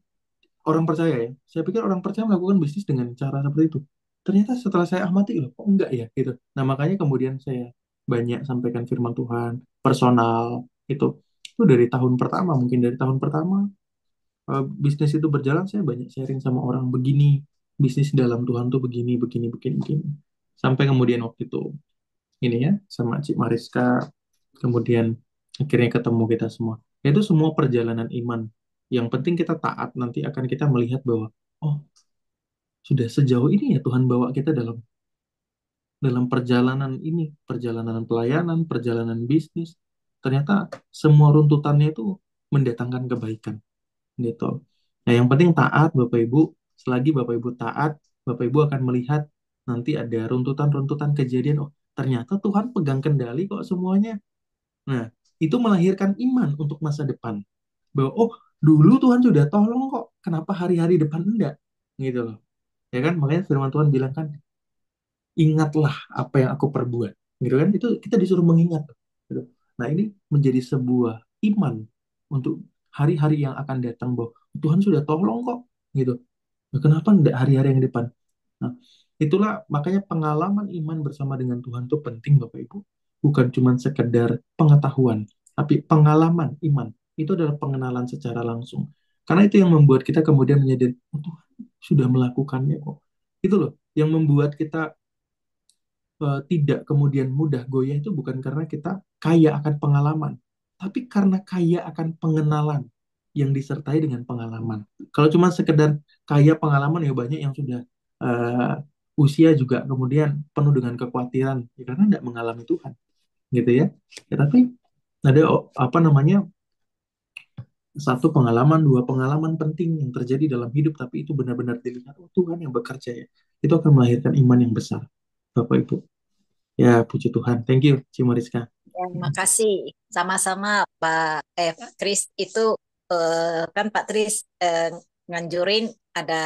orang percaya ya. Saya pikir orang percaya melakukan bisnis dengan cara seperti itu. Ternyata setelah saya amati loh, kok enggak ya gitu. Nah, makanya kemudian saya banyak sampaikan firman Tuhan personal itu. Itu dari tahun pertama, mungkin dari tahun pertama bisnis itu berjalan, saya banyak sharing sama orang begini, bisnis dalam Tuhan tuh begini, begini, begini, begini. Sampai kemudian waktu itu ini ya sama Cik Mariska, kemudian akhirnya ketemu kita semua. Itu semua perjalanan iman. Yang penting kita taat, nanti akan kita melihat bahwa oh sudah sejauh ini ya Tuhan bawa kita dalam dalam perjalanan ini, perjalanan pelayanan, perjalanan bisnis. Ternyata semua runtutannya itu mendatangkan kebaikan gitu. Nah, yang penting taat Bapak Ibu. Selagi Bapak Ibu taat, Bapak Ibu akan melihat nanti ada runtutan-runtutan kejadian. Oh, ternyata Tuhan pegang kendali kok semuanya. Nah, itu melahirkan iman untuk masa depan. Bahwa oh, dulu Tuhan sudah tolong kok. Kenapa hari-hari depan enggak? Gitu loh. Ya kan? Makanya firman Tuhan bilang kan, ingatlah apa yang aku perbuat. Gitu kan? Itu kita disuruh mengingat. Gitu. Nah, ini menjadi sebuah iman untuk hari-hari yang akan datang bahwa Tuhan sudah tolong kok. Gitu. Nah, kenapa enggak hari-hari yang depan? Nah, itulah makanya pengalaman iman bersama dengan Tuhan itu penting Bapak Ibu. Bukan cuma sekedar pengetahuan, tapi pengalaman iman. Itu adalah pengenalan secara langsung. Karena itu yang membuat kita kemudian menyadari, oh Tuhan sudah melakukannya kok. Itu loh, yang membuat kita tidak kemudian mudah goyah itu bukan karena kita kaya akan pengalaman, tapi karena kaya akan pengenalan yang disertai dengan pengalaman. Kalau cuma sekedar kaya pengalaman ya banyak yang sudah usia juga kemudian penuh dengan kekhawatiran ya karena tidak mengalami Tuhan, gitu ya. Ya tapi ada apa namanya satu pengalaman, dua pengalaman penting yang terjadi dalam hidup, tapi itu benar-benar dilihat oh Tuhan yang bekerja ya. Itu akan melahirkan iman yang besar, Bapak Ibu. Ya, puji Tuhan. Thank you, Cimariska. Terima kasih. Sama-sama Pak Kris itu kan Pak Kris nganjurin ada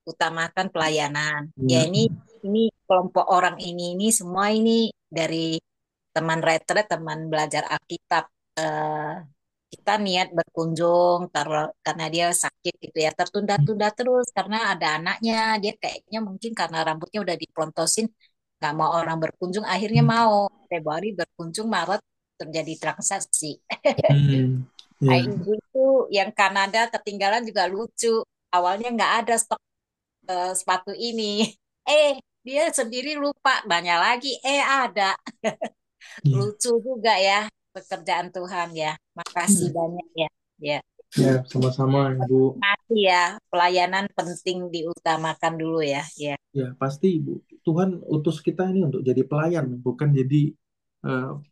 utamakan pelayanan. Ya Ya, ini kelompok orang ini semua ini dari teman retret, teman belajar Alkitab. kita niat berkunjung karena dia sakit gitu ya, tertunda-tunda terus karena ada anaknya. Dia kayaknya mungkin karena rambutnya udah diplontosin, nggak mau orang berkunjung, akhirnya mau Februari berkunjung, Maret terjadi transaksi. Hmm, Nah, ya, ibu itu yang Kanada ketinggalan juga lucu. Awalnya nggak ada stok sepatu ini. Eh, dia sendiri lupa, nanya lagi, ada. ya, Lucu juga ya pekerjaan Tuhan ya. Makasih banyak ya. Ya, ya, sama-sama Ibu. makasih ya. Pelayanan penting diutamakan dulu ya. Ya, Ya, pasti Ibu. Tuhan utus kita ini untuk jadi pelayan, bukan jadi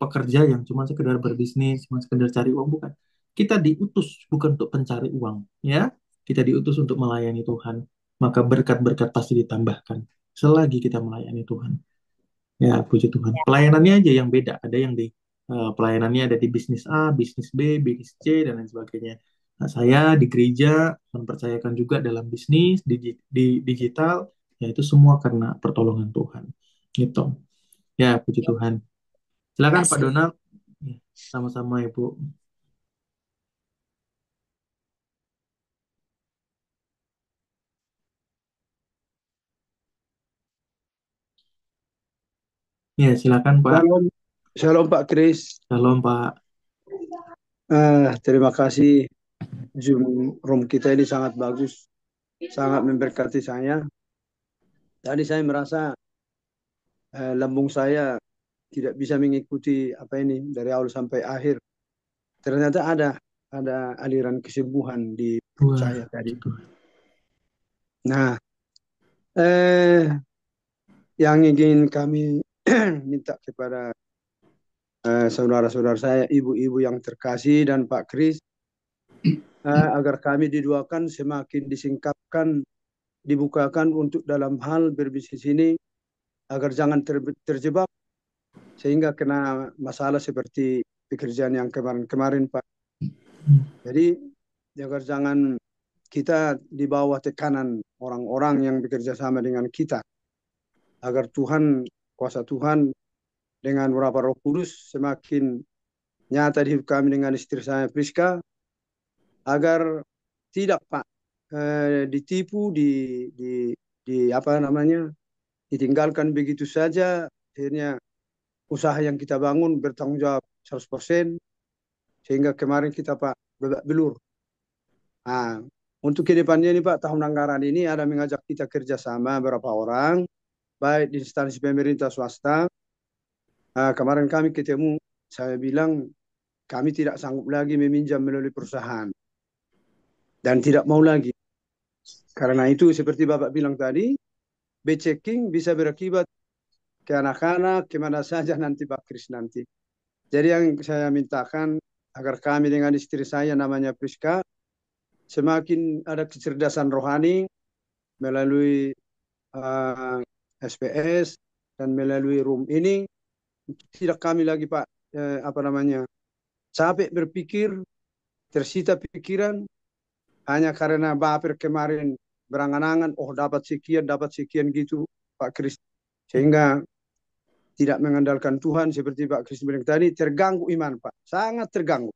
pekerja yang cuma sekedar berbisnis, cuma sekedar cari uang, bukan. Kita diutus bukan untuk pencari uang, ya. Kita diutus untuk melayani Tuhan. Maka berkat-berkat pasti ditambahkan selagi kita melayani Tuhan. Ya, puji Tuhan. ya, Pelayanannya aja yang beda. Ada yang di pelayanannya ada di bisnis A, bisnis B, bisnis C, dan lain sebagainya. Nah, saya di gereja mempercayakan juga dalam bisnis, di digital, ya itu semua karena pertolongan Tuhan. Gitu. Ya, puji ya. Tuhan. Silakan Pak Makasih. Donald. Ya, sama-sama Ibu. Ya, silakan Pak. Shalom, shalom Pak Kris. Shalom Pak. Terima kasih. Zoom room kita ini sangat bagus, sangat memberkati saya. Tadi saya merasa lambung saya tidak bisa mengikuti apa ini dari awal sampai akhir. Ternyata ada aliran kesembuhan di perut Wah, saya tadi. puji Tuhan. Nah, eh, yang ingin kami minta kepada saudara-saudara saya, ibu-ibu yang terkasih dan Pak Kris, agar kami didoakan semakin disingkapkan, dibukakan untuk dalam hal berbisnis ini agar jangan terjebak sehingga kena masalah seperti pekerjaan yang kemarin-kemarin Pak. Jadi agar jangan kita di bawah tekanan orang-orang yang bekerja sama dengan kita, agar Tuhan, kuasa Tuhan dengan beberapa Roh Kudus semakin nyata di hidup kami dengan istri saya Priska, agar tidak Pak ditipu, di apa namanya, ditinggalkan begitu saja, akhirnya usaha yang kita bangun bertanggung jawab 100%, sehingga kemarin kita Pak babak belur. Nah, untuk kedepannya ini Pak, tahun anggaran ini ada mengajak kita kerjasama beberapa orang, baik di instansi pemerintah swasta. Kemarin kami ketemu, saya bilang kami tidak sanggup lagi meminjam melalui perusahaan dan tidak mau lagi. Karena itu seperti Bapak bilang tadi, checking bisa berakibat ke anak-anak, kemana saja nanti Pak Kris nanti. Jadi yang saya mintakan agar kami dengan istri saya namanya Priska semakin ada kecerdasan rohani melalui SPS dan melalui room ini, tidak kami lagi Pak apa namanya, capek berpikir, tersita pikiran hanya karena baper kemarin berangan-angan, oh dapat sekian gitu Pak Kris, sehingga tidak mengandalkan Tuhan seperti Pak Kris bilang tadi, terganggu iman Pak, sangat terganggu.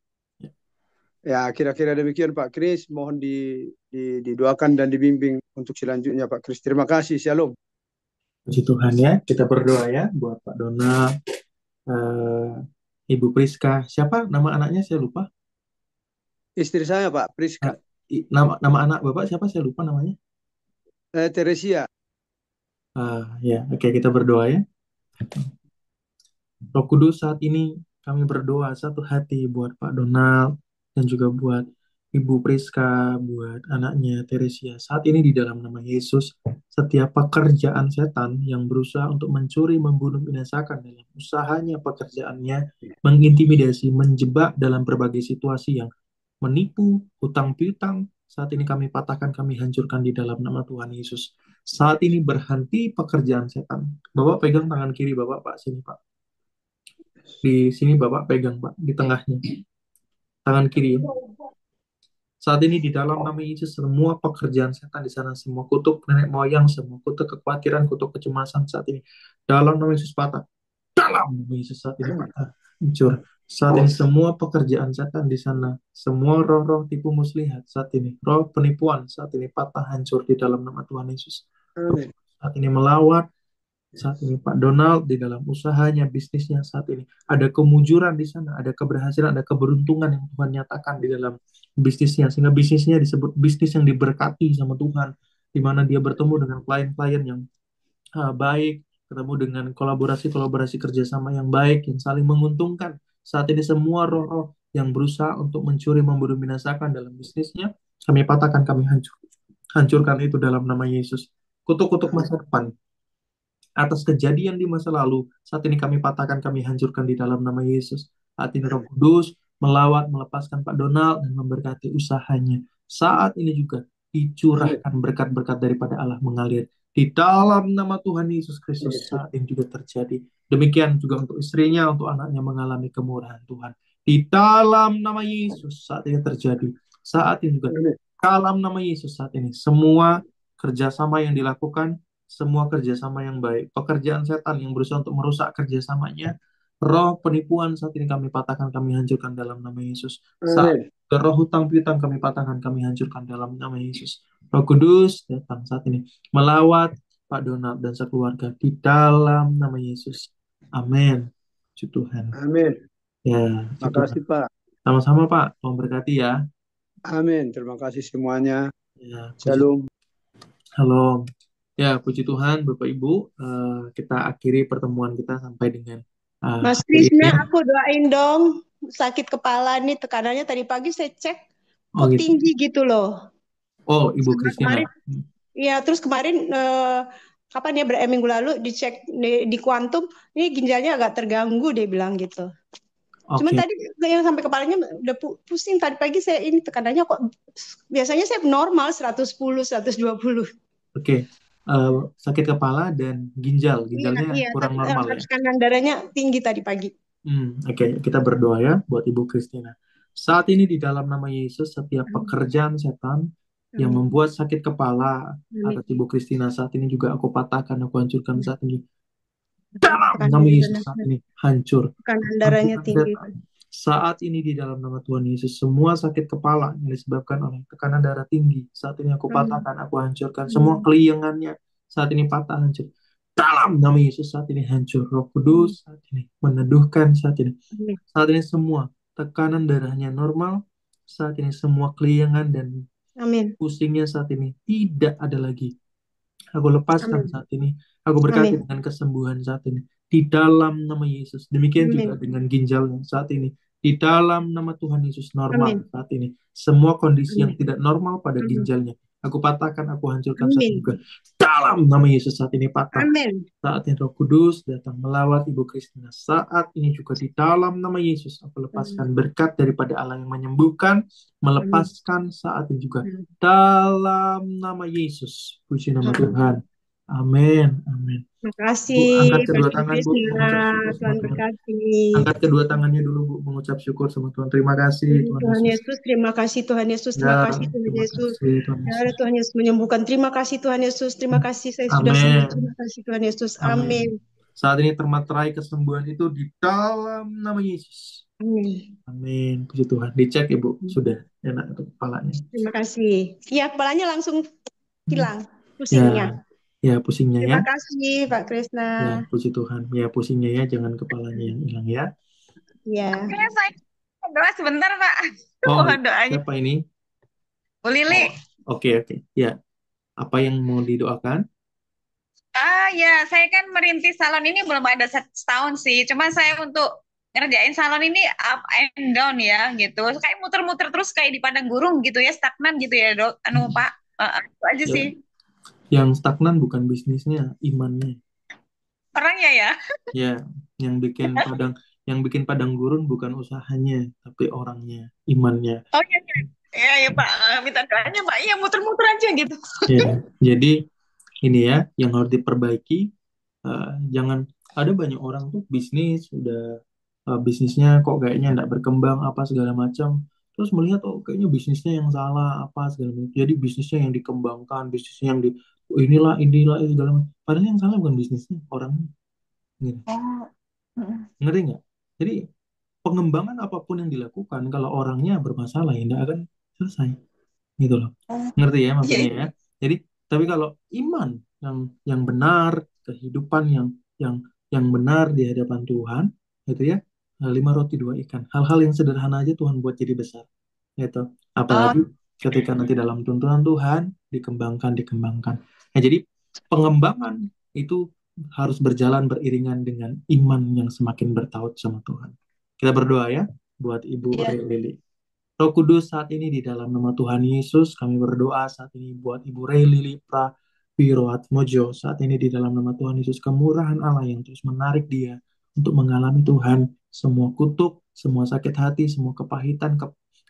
Ya, kira-kira demikian Pak Kris, mohon didoakan dan dibimbing untuk selanjutnya Pak Kris. Terima kasih, Shalom. Puji Tuhan ya. Kita berdoa ya buat Pak Donald, eh, Ibu Priska. Siapa nama anaknya? Saya lupa. Istri saya Pak Priska, Nama anak Bapak siapa? Saya lupa namanya. Teresia. Ya, oke, kita berdoa ya. Roh Kudus, saat ini kami berdoa satu hati buat Pak Donald dan juga buat Ibu Priska, buat anaknya Teresia. Saat ini di dalam nama Yesus, setiap pekerjaan setan yang berusaha untuk mencuri, membunuh, binasakan dalam usahanya, pekerjaannya, mengintimidasi, menjebak dalam berbagai situasi yang menipu, hutang piutang, saat ini kami patahkan, kami hancurkan di dalam nama Tuhan Yesus. Saat ini berhenti pekerjaan setan. Bapak pegang tangan kiri Bapak, Pak, sini Pak. Di sini Bapak pegang, Pak, di tengahnya. Tangan kiri. Saat ini di dalam nama Yesus, semua pekerjaan setan di sana, semua kutuk nenek moyang, semua kutuk kekhawatiran, kutuk kecemasan saat ini. Dalam nama Yesus patah. Dalam nama Yesus saat ini patah. Hancur. Saat ini semua pekerjaan setan di sana, semua roh-roh tipu muslihat saat ini, roh penipuan saat ini patah hancur di dalam nama Tuhan Yesus. Amin. Saat ini melawat, saat ini Pak Donald di dalam usahanya, bisnisnya saat ini ada kemujuran di sana, ada keberhasilan, ada keberuntungan yang Tuhan nyatakan di dalam bisnisnya, sehingga bisnisnya disebut bisnis yang diberkati sama Tuhan, di mana dia bertemu dengan klien-klien yang baik, ketemu dengan kolaborasi-kolaborasi kerjasama yang baik, yang saling menguntungkan. Saat ini semua roh-roh yang berusaha untuk mencuri, membunuh, binasakan dalam bisnisnya, kami patahkan, kami hancurkan itu dalam nama Yesus. Kutuk-kutuk Amin. masa depan atas kejadian di masa lalu, saat ini kami patahkan, kami hancurkan di dalam nama Yesus. Saat ini Roh Kudus melawat, melepaskan Pak Donald dan memberkati usahanya. Saat ini juga Amin. dicurahkan berkat-berkat daripada Allah mengalir di dalam nama Tuhan Yesus Kristus. Yesus. Saat ini juga terjadi. Demikian juga untuk istrinya, untuk anaknya mengalami kemurahan Tuhan. Di dalam nama Yesus saat ini terjadi. Saat ini juga Amin. dalam nama Yesus saat ini semua kerjasama yang dilakukan, semua kerjasama yang baik, pekerjaan setan yang berusaha untuk merusak kerjasamanya, roh penipuan saat ini kami patahkan, kami hancurkan dalam nama Yesus. Saat Amin. roh hutang piutang kami patahkan, kami hancurkan dalam nama Yesus. Roh Kudus datang saat ini melawat Pak Donald dan sekeluarga di dalam nama Yesus. Amin. Puji Tuhan. Amin. Ya, puji Tuhan. Makasih Pak. Sama-sama Pak, Tuhan berkati ya. Amin. Terima kasih semuanya. Ya, puji Shalom. Halo. Ya, puji Tuhan, Bapak Ibu. Kita akhiri pertemuan kita sampai dengan Mas hari ini. Krisna, aku doain dong. Sakit kepala nih, tekanannya tadi pagi saya cek Oh, kok gitu. tinggi gitu loh. Oh, Ibu Sama Kristina. kemarin, iya terus kemarin kapan ya minggu lalu dicek di kuantum, ini ginjalnya agak terganggu dia bilang gitu. Cuman Oke. tadi yang sampai kepalanya udah pusing. Tadi pagi saya ini tekanannya kok biasanya saya normal 110, 120. Oke. Sakit kepala dan ginjalnya Iya, kurang tapi normal ya. tekanan darahnya tinggi tadi pagi. Oke, kita berdoa ya buat Ibu Kristina. Saat ini di dalam nama Yesus, setiap pekerjaan setan yang Amin. membuat sakit kepala Amin. atas Ibu Kristina saat ini juga aku patahkan, aku hancurkan saat ini. Tekanan Dalam nama Yesus saat ini hancur. tekanan darahnya Hancurkan tinggi. setan. Saat ini di dalam nama Tuhan Yesus, semua sakit kepala yang disebabkan oleh tekanan darah tinggi, saat ini aku patahkan, aku hancurkan. Semua keliengannya saat ini patah, hancur. Dalam nama Yesus saat ini hancur. Roh Kudus saat ini meneduhkan saat ini. Amin. Saat ini semua tekanan darahnya normal. Saat ini semua keliengan dan Amin. pusingnya saat ini tidak ada lagi. Aku lepaskan Amin. saat ini. Aku berkati Amin. dengan kesembuhan saat ini. Di dalam nama Yesus. Demikian juga Amin. dengan ginjalnya saat ini. Di dalam nama Tuhan Yesus normal Amin. saat ini. Semua kondisi yang Amin. tidak normal pada Amin. ginjalnya. Aku patahkan, aku hancurkan saat Amin. juga. Dalam nama Yesus saat ini patah. Amin. Saat ini Roh Kudus datang melawat Ibu Kristina. Saat ini juga di dalam nama Yesus aku lepaskan berkat daripada Allah yang menyembuhkan, melepaskan saat ini juga dalam nama Yesus. Puji nama Tuhan. Amin. Amin. Terima Bu, kasih angkat kedua Pak tangan Bu, Krisna. mengucap syukur sama Tuhan Tuhan. berkati. Angkat kedua tangannya dulu Bu, mengucap syukur sama Tuhan. Terima kasih Tuhan Tuhan Yesus. Yesus, terima kasih Tuhan Yesus, terima Ya, kasih Tuhan terima Yesus. kasih Tuhan Ya Yesus. Tuhan Yesus menyembuhkan. Terima kasih Tuhan Yesus, terima kasih saya sudah sembuh. Amin. Terima kasih Tuhan Yesus. Amin. Amin. Saat ini termaterai kesembuhan itu di dalam nama Yesus. Amin. Amin. Puji Tuhan. Dicek Ibu, sudah enak untuk kepalanya. Terima kasih. Ya, kepalanya langsung hilang Ya, pusingnya. ya pusingnya ya. Terima kasih Pak Krisna. Ya, puji Tuhan. Ya, pusingnya ya, jangan kepalanya yang hilang ya. Ya. Oke, saya doa sebentar, Pak. Oh, Mohon doanya. siapa ini? Bu Lili. Oke. Ya. Apa yang mau didoakan? Ya, saya kan merintis salon ini belum ada setahun sih. Cuma saya untuk ngerjain salon ini up and down ya, gitu. Kayak muter-muter terus kayak di padang gurung gitu ya, stagnan gitu ya, Dok. Pak. Itu aja Ya. sih. Yang stagnan bukan bisnisnya, imannya. Orangnya ya. Ya, yang bikin padang gurun bukan usahanya, tapi orangnya, imannya. Oh iya. Ya, Pak. Minta doanya, Pak. Iya, muter-muter aja gitu. Ya, jadi ini ya yang harus diperbaiki. Jangan, ada banyak orang tuh bisnis udah bisnisnya kok kayaknya nggak berkembang apa segala macam, terus melihat kayaknya bisnisnya yang salah apa segala macam, jadi bisnisnya yang dikembangkan, bisnisnya yang inilah itu segala macam, padahal yang salah bukan bisnisnya, orangnya gitu. Oh. Ngerti nggak? Jadi pengembangan apapun yang dilakukan kalau orangnya bermasalah ya tidak akan selesai gitu loh. Ngerti ya Iya, maksudnya ya? Jadi tapi kalau iman yang benar, kehidupan yang benar di hadapan Tuhan, gitu ya, 5 roti 2 ikan, hal-hal yang sederhana aja Tuhan buat jadi besar, gitu. oh, Apalagi ketika nanti dalam tuntunan Tuhan dikembangkan. Nah, jadi pengembangan itu harus berjalan beriringan dengan iman yang semakin bertaut sama Tuhan. Kita berdoa ya buat Ibu iya. Lili. Roh Kudus, saat ini di dalam nama Tuhan Yesus, kami berdoa saat ini buat Ibu Ray Lili Prawiro Atmojo. Saat ini di dalam nama Tuhan Yesus, kemurahan Allah yang terus menarik dia untuk mengalami Tuhan. Semua kutuk, semua sakit hati, semua kepahitan,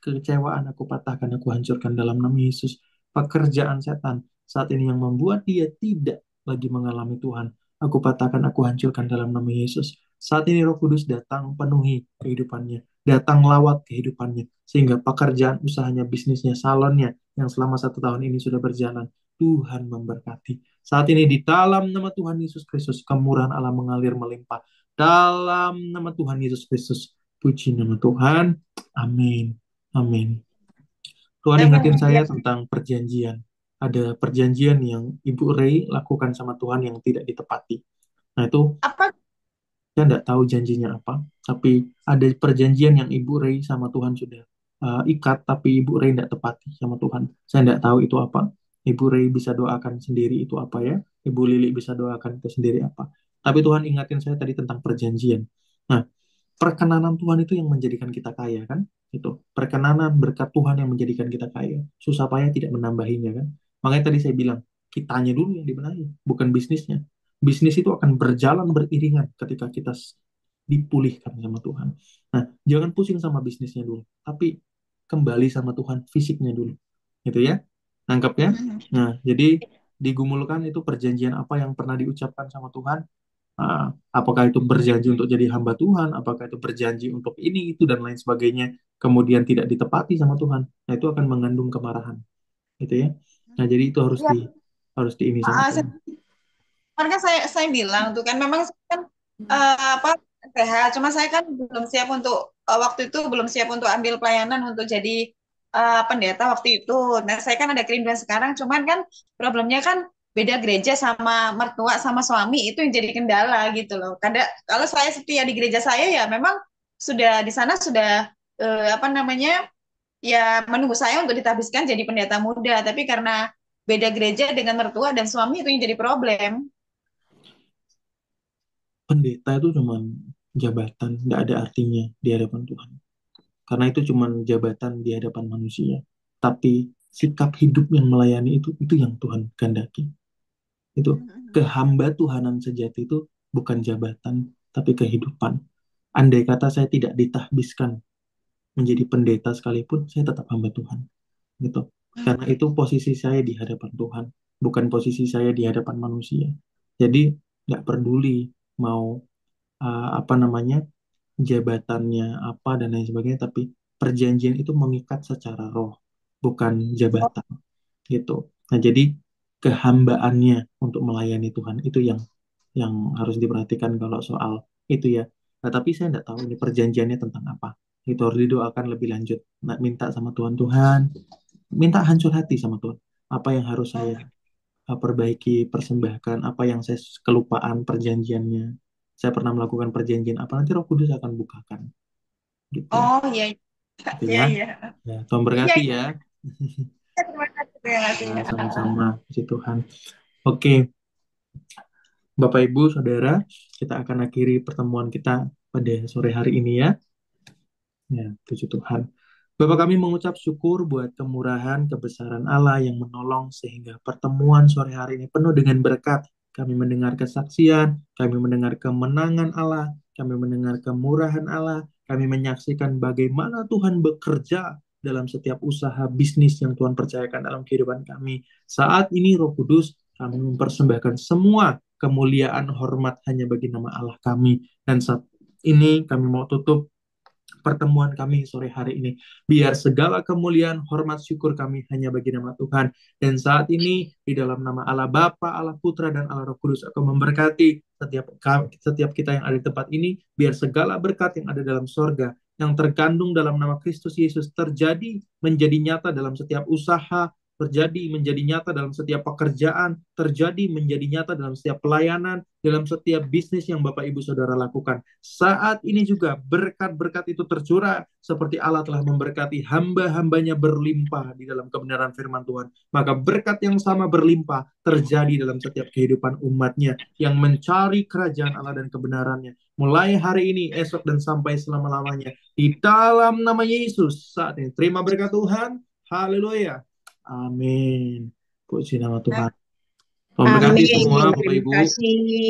kekecewaan, aku patahkan, aku hancurkan dalam nama Yesus. Pekerjaan setan saat ini yang membuat dia tidak lagi mengalami Tuhan, aku patahkan, aku hancurkan dalam nama Yesus. Saat ini Roh Kudus datang penuhi kehidupannya, datang lawat kehidupannya, sehingga pekerjaan usahanya, bisnisnya, salonnya yang selama 1 tahun ini sudah berjalan, Tuhan memberkati. Saat ini di dalam nama Tuhan Yesus Kristus, kemurahan Allah mengalir melimpah. Dalam nama Tuhan Yesus Kristus, puji nama Tuhan. Amin. Amin. Tuhan ingatin Amin. saya Ya. tentang perjanjian. Ada perjanjian yang Ibu Ray lakukan sama Tuhan yang tidak ditepati. Nah, itu Apa? saya tidak tahu janjinya apa, tapi ada perjanjian yang Ibu Ray sama Tuhan sudah ikat, tapi Ibu Ray tidak tepati sama Tuhan. Saya tidak tahu itu apa. Ibu Ray bisa doakan sendiri itu apa ya. Ibu Lili bisa doakan itu sendiri apa. Tapi Tuhan ingatin saya tadi tentang perjanjian. Nah, perkenanan Tuhan itu yang menjadikan kita kaya kan? Itu perkenanan berkat Tuhan yang menjadikan kita kaya. Susah payah tidak menambahinya kan? Makanya tadi saya bilang, kitanya dulu yang dibenahi, bukan bisnisnya. Bisnis itu akan berjalan beriringan ketika kita dipulihkan sama Tuhan. Nah, jangan pusing sama bisnisnya dulu, tapi kembali sama Tuhan fisiknya dulu. Gitu ya. Nangkep ya? Nah, jadi digumulkan itu perjanjian apa yang pernah diucapkan sama Tuhan. Apakah itu berjanji untuk jadi hamba Tuhan, apakah itu berjanji untuk ini, itu, dan lain sebagainya, kemudian tidak ditepati sama Tuhan. Nah, itu akan mengandung kemarahan. Gitu ya. Nah, jadi itu harus Iya. harus diini sama Tuhan. Kemarin kan saya bilang tuh kan memang saya kan apa sehat, cuma saya kan belum siap untuk waktu itu belum siap untuk ambil pelayanan untuk jadi pendeta waktu itu. Nah, saya kan ada kerinduan sekarang, cuman kan problemnya kan beda gereja sama mertua sama suami itu yang jadi kendala gitu loh. Kadang kalau saya setia di gereja saya ya memang sudah di sana sudah apa namanya ya menunggu saya untuk ditabiskan jadi pendeta muda, tapi karena beda gereja dengan mertua dan suami itu yang jadi problem. Pendeta itu cuma jabatan, nggak ada artinya di hadapan Tuhan. Karena itu cuma jabatan di hadapan manusia. Tapi sikap hidup yang melayani itu yang Tuhan kehendaki. Itu kehamba Tuhanan sejati itu bukan jabatan, tapi kehidupan. Andai kata saya tidak ditahbiskan menjadi pendeta sekalipun, saya tetap hamba Tuhan. Gitu. Karena itu posisi saya di hadapan Tuhan, bukan posisi saya di hadapan manusia. Jadi nggak peduli mau apa namanya jabatannya apa dan lain sebagainya, tapi perjanjian itu mengikat secara roh, bukan jabatan gitu. Nah, jadi kehambaannya untuk melayani Tuhan itu yang harus diperhatikan kalau soal itu ya. Nah, tapi saya tidak tahu ini perjanjiannya tentang apa. Itu harus didoakan lebih lanjut. Nah, minta sama Tuhan, Tuhan, minta hancur hati sama Tuhan. Apa yang harus saya perbaiki, persembahkan, apa yang saya kelupaan perjanjiannya. Saya pernah melakukan perjanjian apa, nanti Roh Kudus akan bukakan. Gitu. Oh iya, Gitu iya, ya. iya. Ya, Tuhan Iya, berkati iya. ya. Terima kasih, terima kasih. Ya, sama-sama, puji Tuhan. Oke, Bapak Ibu, Saudara, kita akan akhiri pertemuan kita pada sore hari ini ya. Ya, puji Tuhan. Bapak, kami mengucap syukur buat kemurahan, kebesaran Allah yang menolong sehingga pertemuan sore hari ini penuh dengan berkat. Kami mendengar kesaksian, kami mendengar kemenangan Allah, kami mendengar kemurahan Allah, kami menyaksikan bagaimana Tuhan bekerja dalam setiap usaha bisnis yang Tuhan percayakan dalam kehidupan kami. Saat ini Roh Kudus, kami mempersembahkan semua kemuliaan hormat hanya bagi nama Allah kami. Dan saat ini kami mau tutup pertemuan kami sore hari ini. Biar segala kemuliaan, hormat, syukur kami hanya bagi nama Tuhan. Dan saat ini di dalam nama Allah Bapa, Allah Putra, dan Allah Roh Kudus aku memberkati setiap kita yang ada di tempat ini. Biar segala berkat yang ada dalam sorga, yang terkandung dalam nama Kristus Yesus terjadi menjadi nyata dalam setiap usaha, terjadi menjadi nyata dalam setiap pekerjaan, terjadi menjadi nyata dalam setiap pelayanan, dalam setiap bisnis yang Bapak Ibu Saudara lakukan. Saat ini juga berkat-berkat itu tercurah seperti Allah telah memberkati hamba-hambanya berlimpah di dalam kebenaran firman Tuhan. Maka berkat yang sama berlimpah terjadi dalam setiap kehidupan umatnya yang mencari kerajaan Allah dan kebenarannya. Mulai hari ini, esok, dan sampai selama-lamanya. Di dalam nama Yesus saat ini. Terima berkat Tuhan. Haleluya. Amin. Puji nama Tuhan. Memberkati Amin. semua Bapak Terima Ibu. kasih.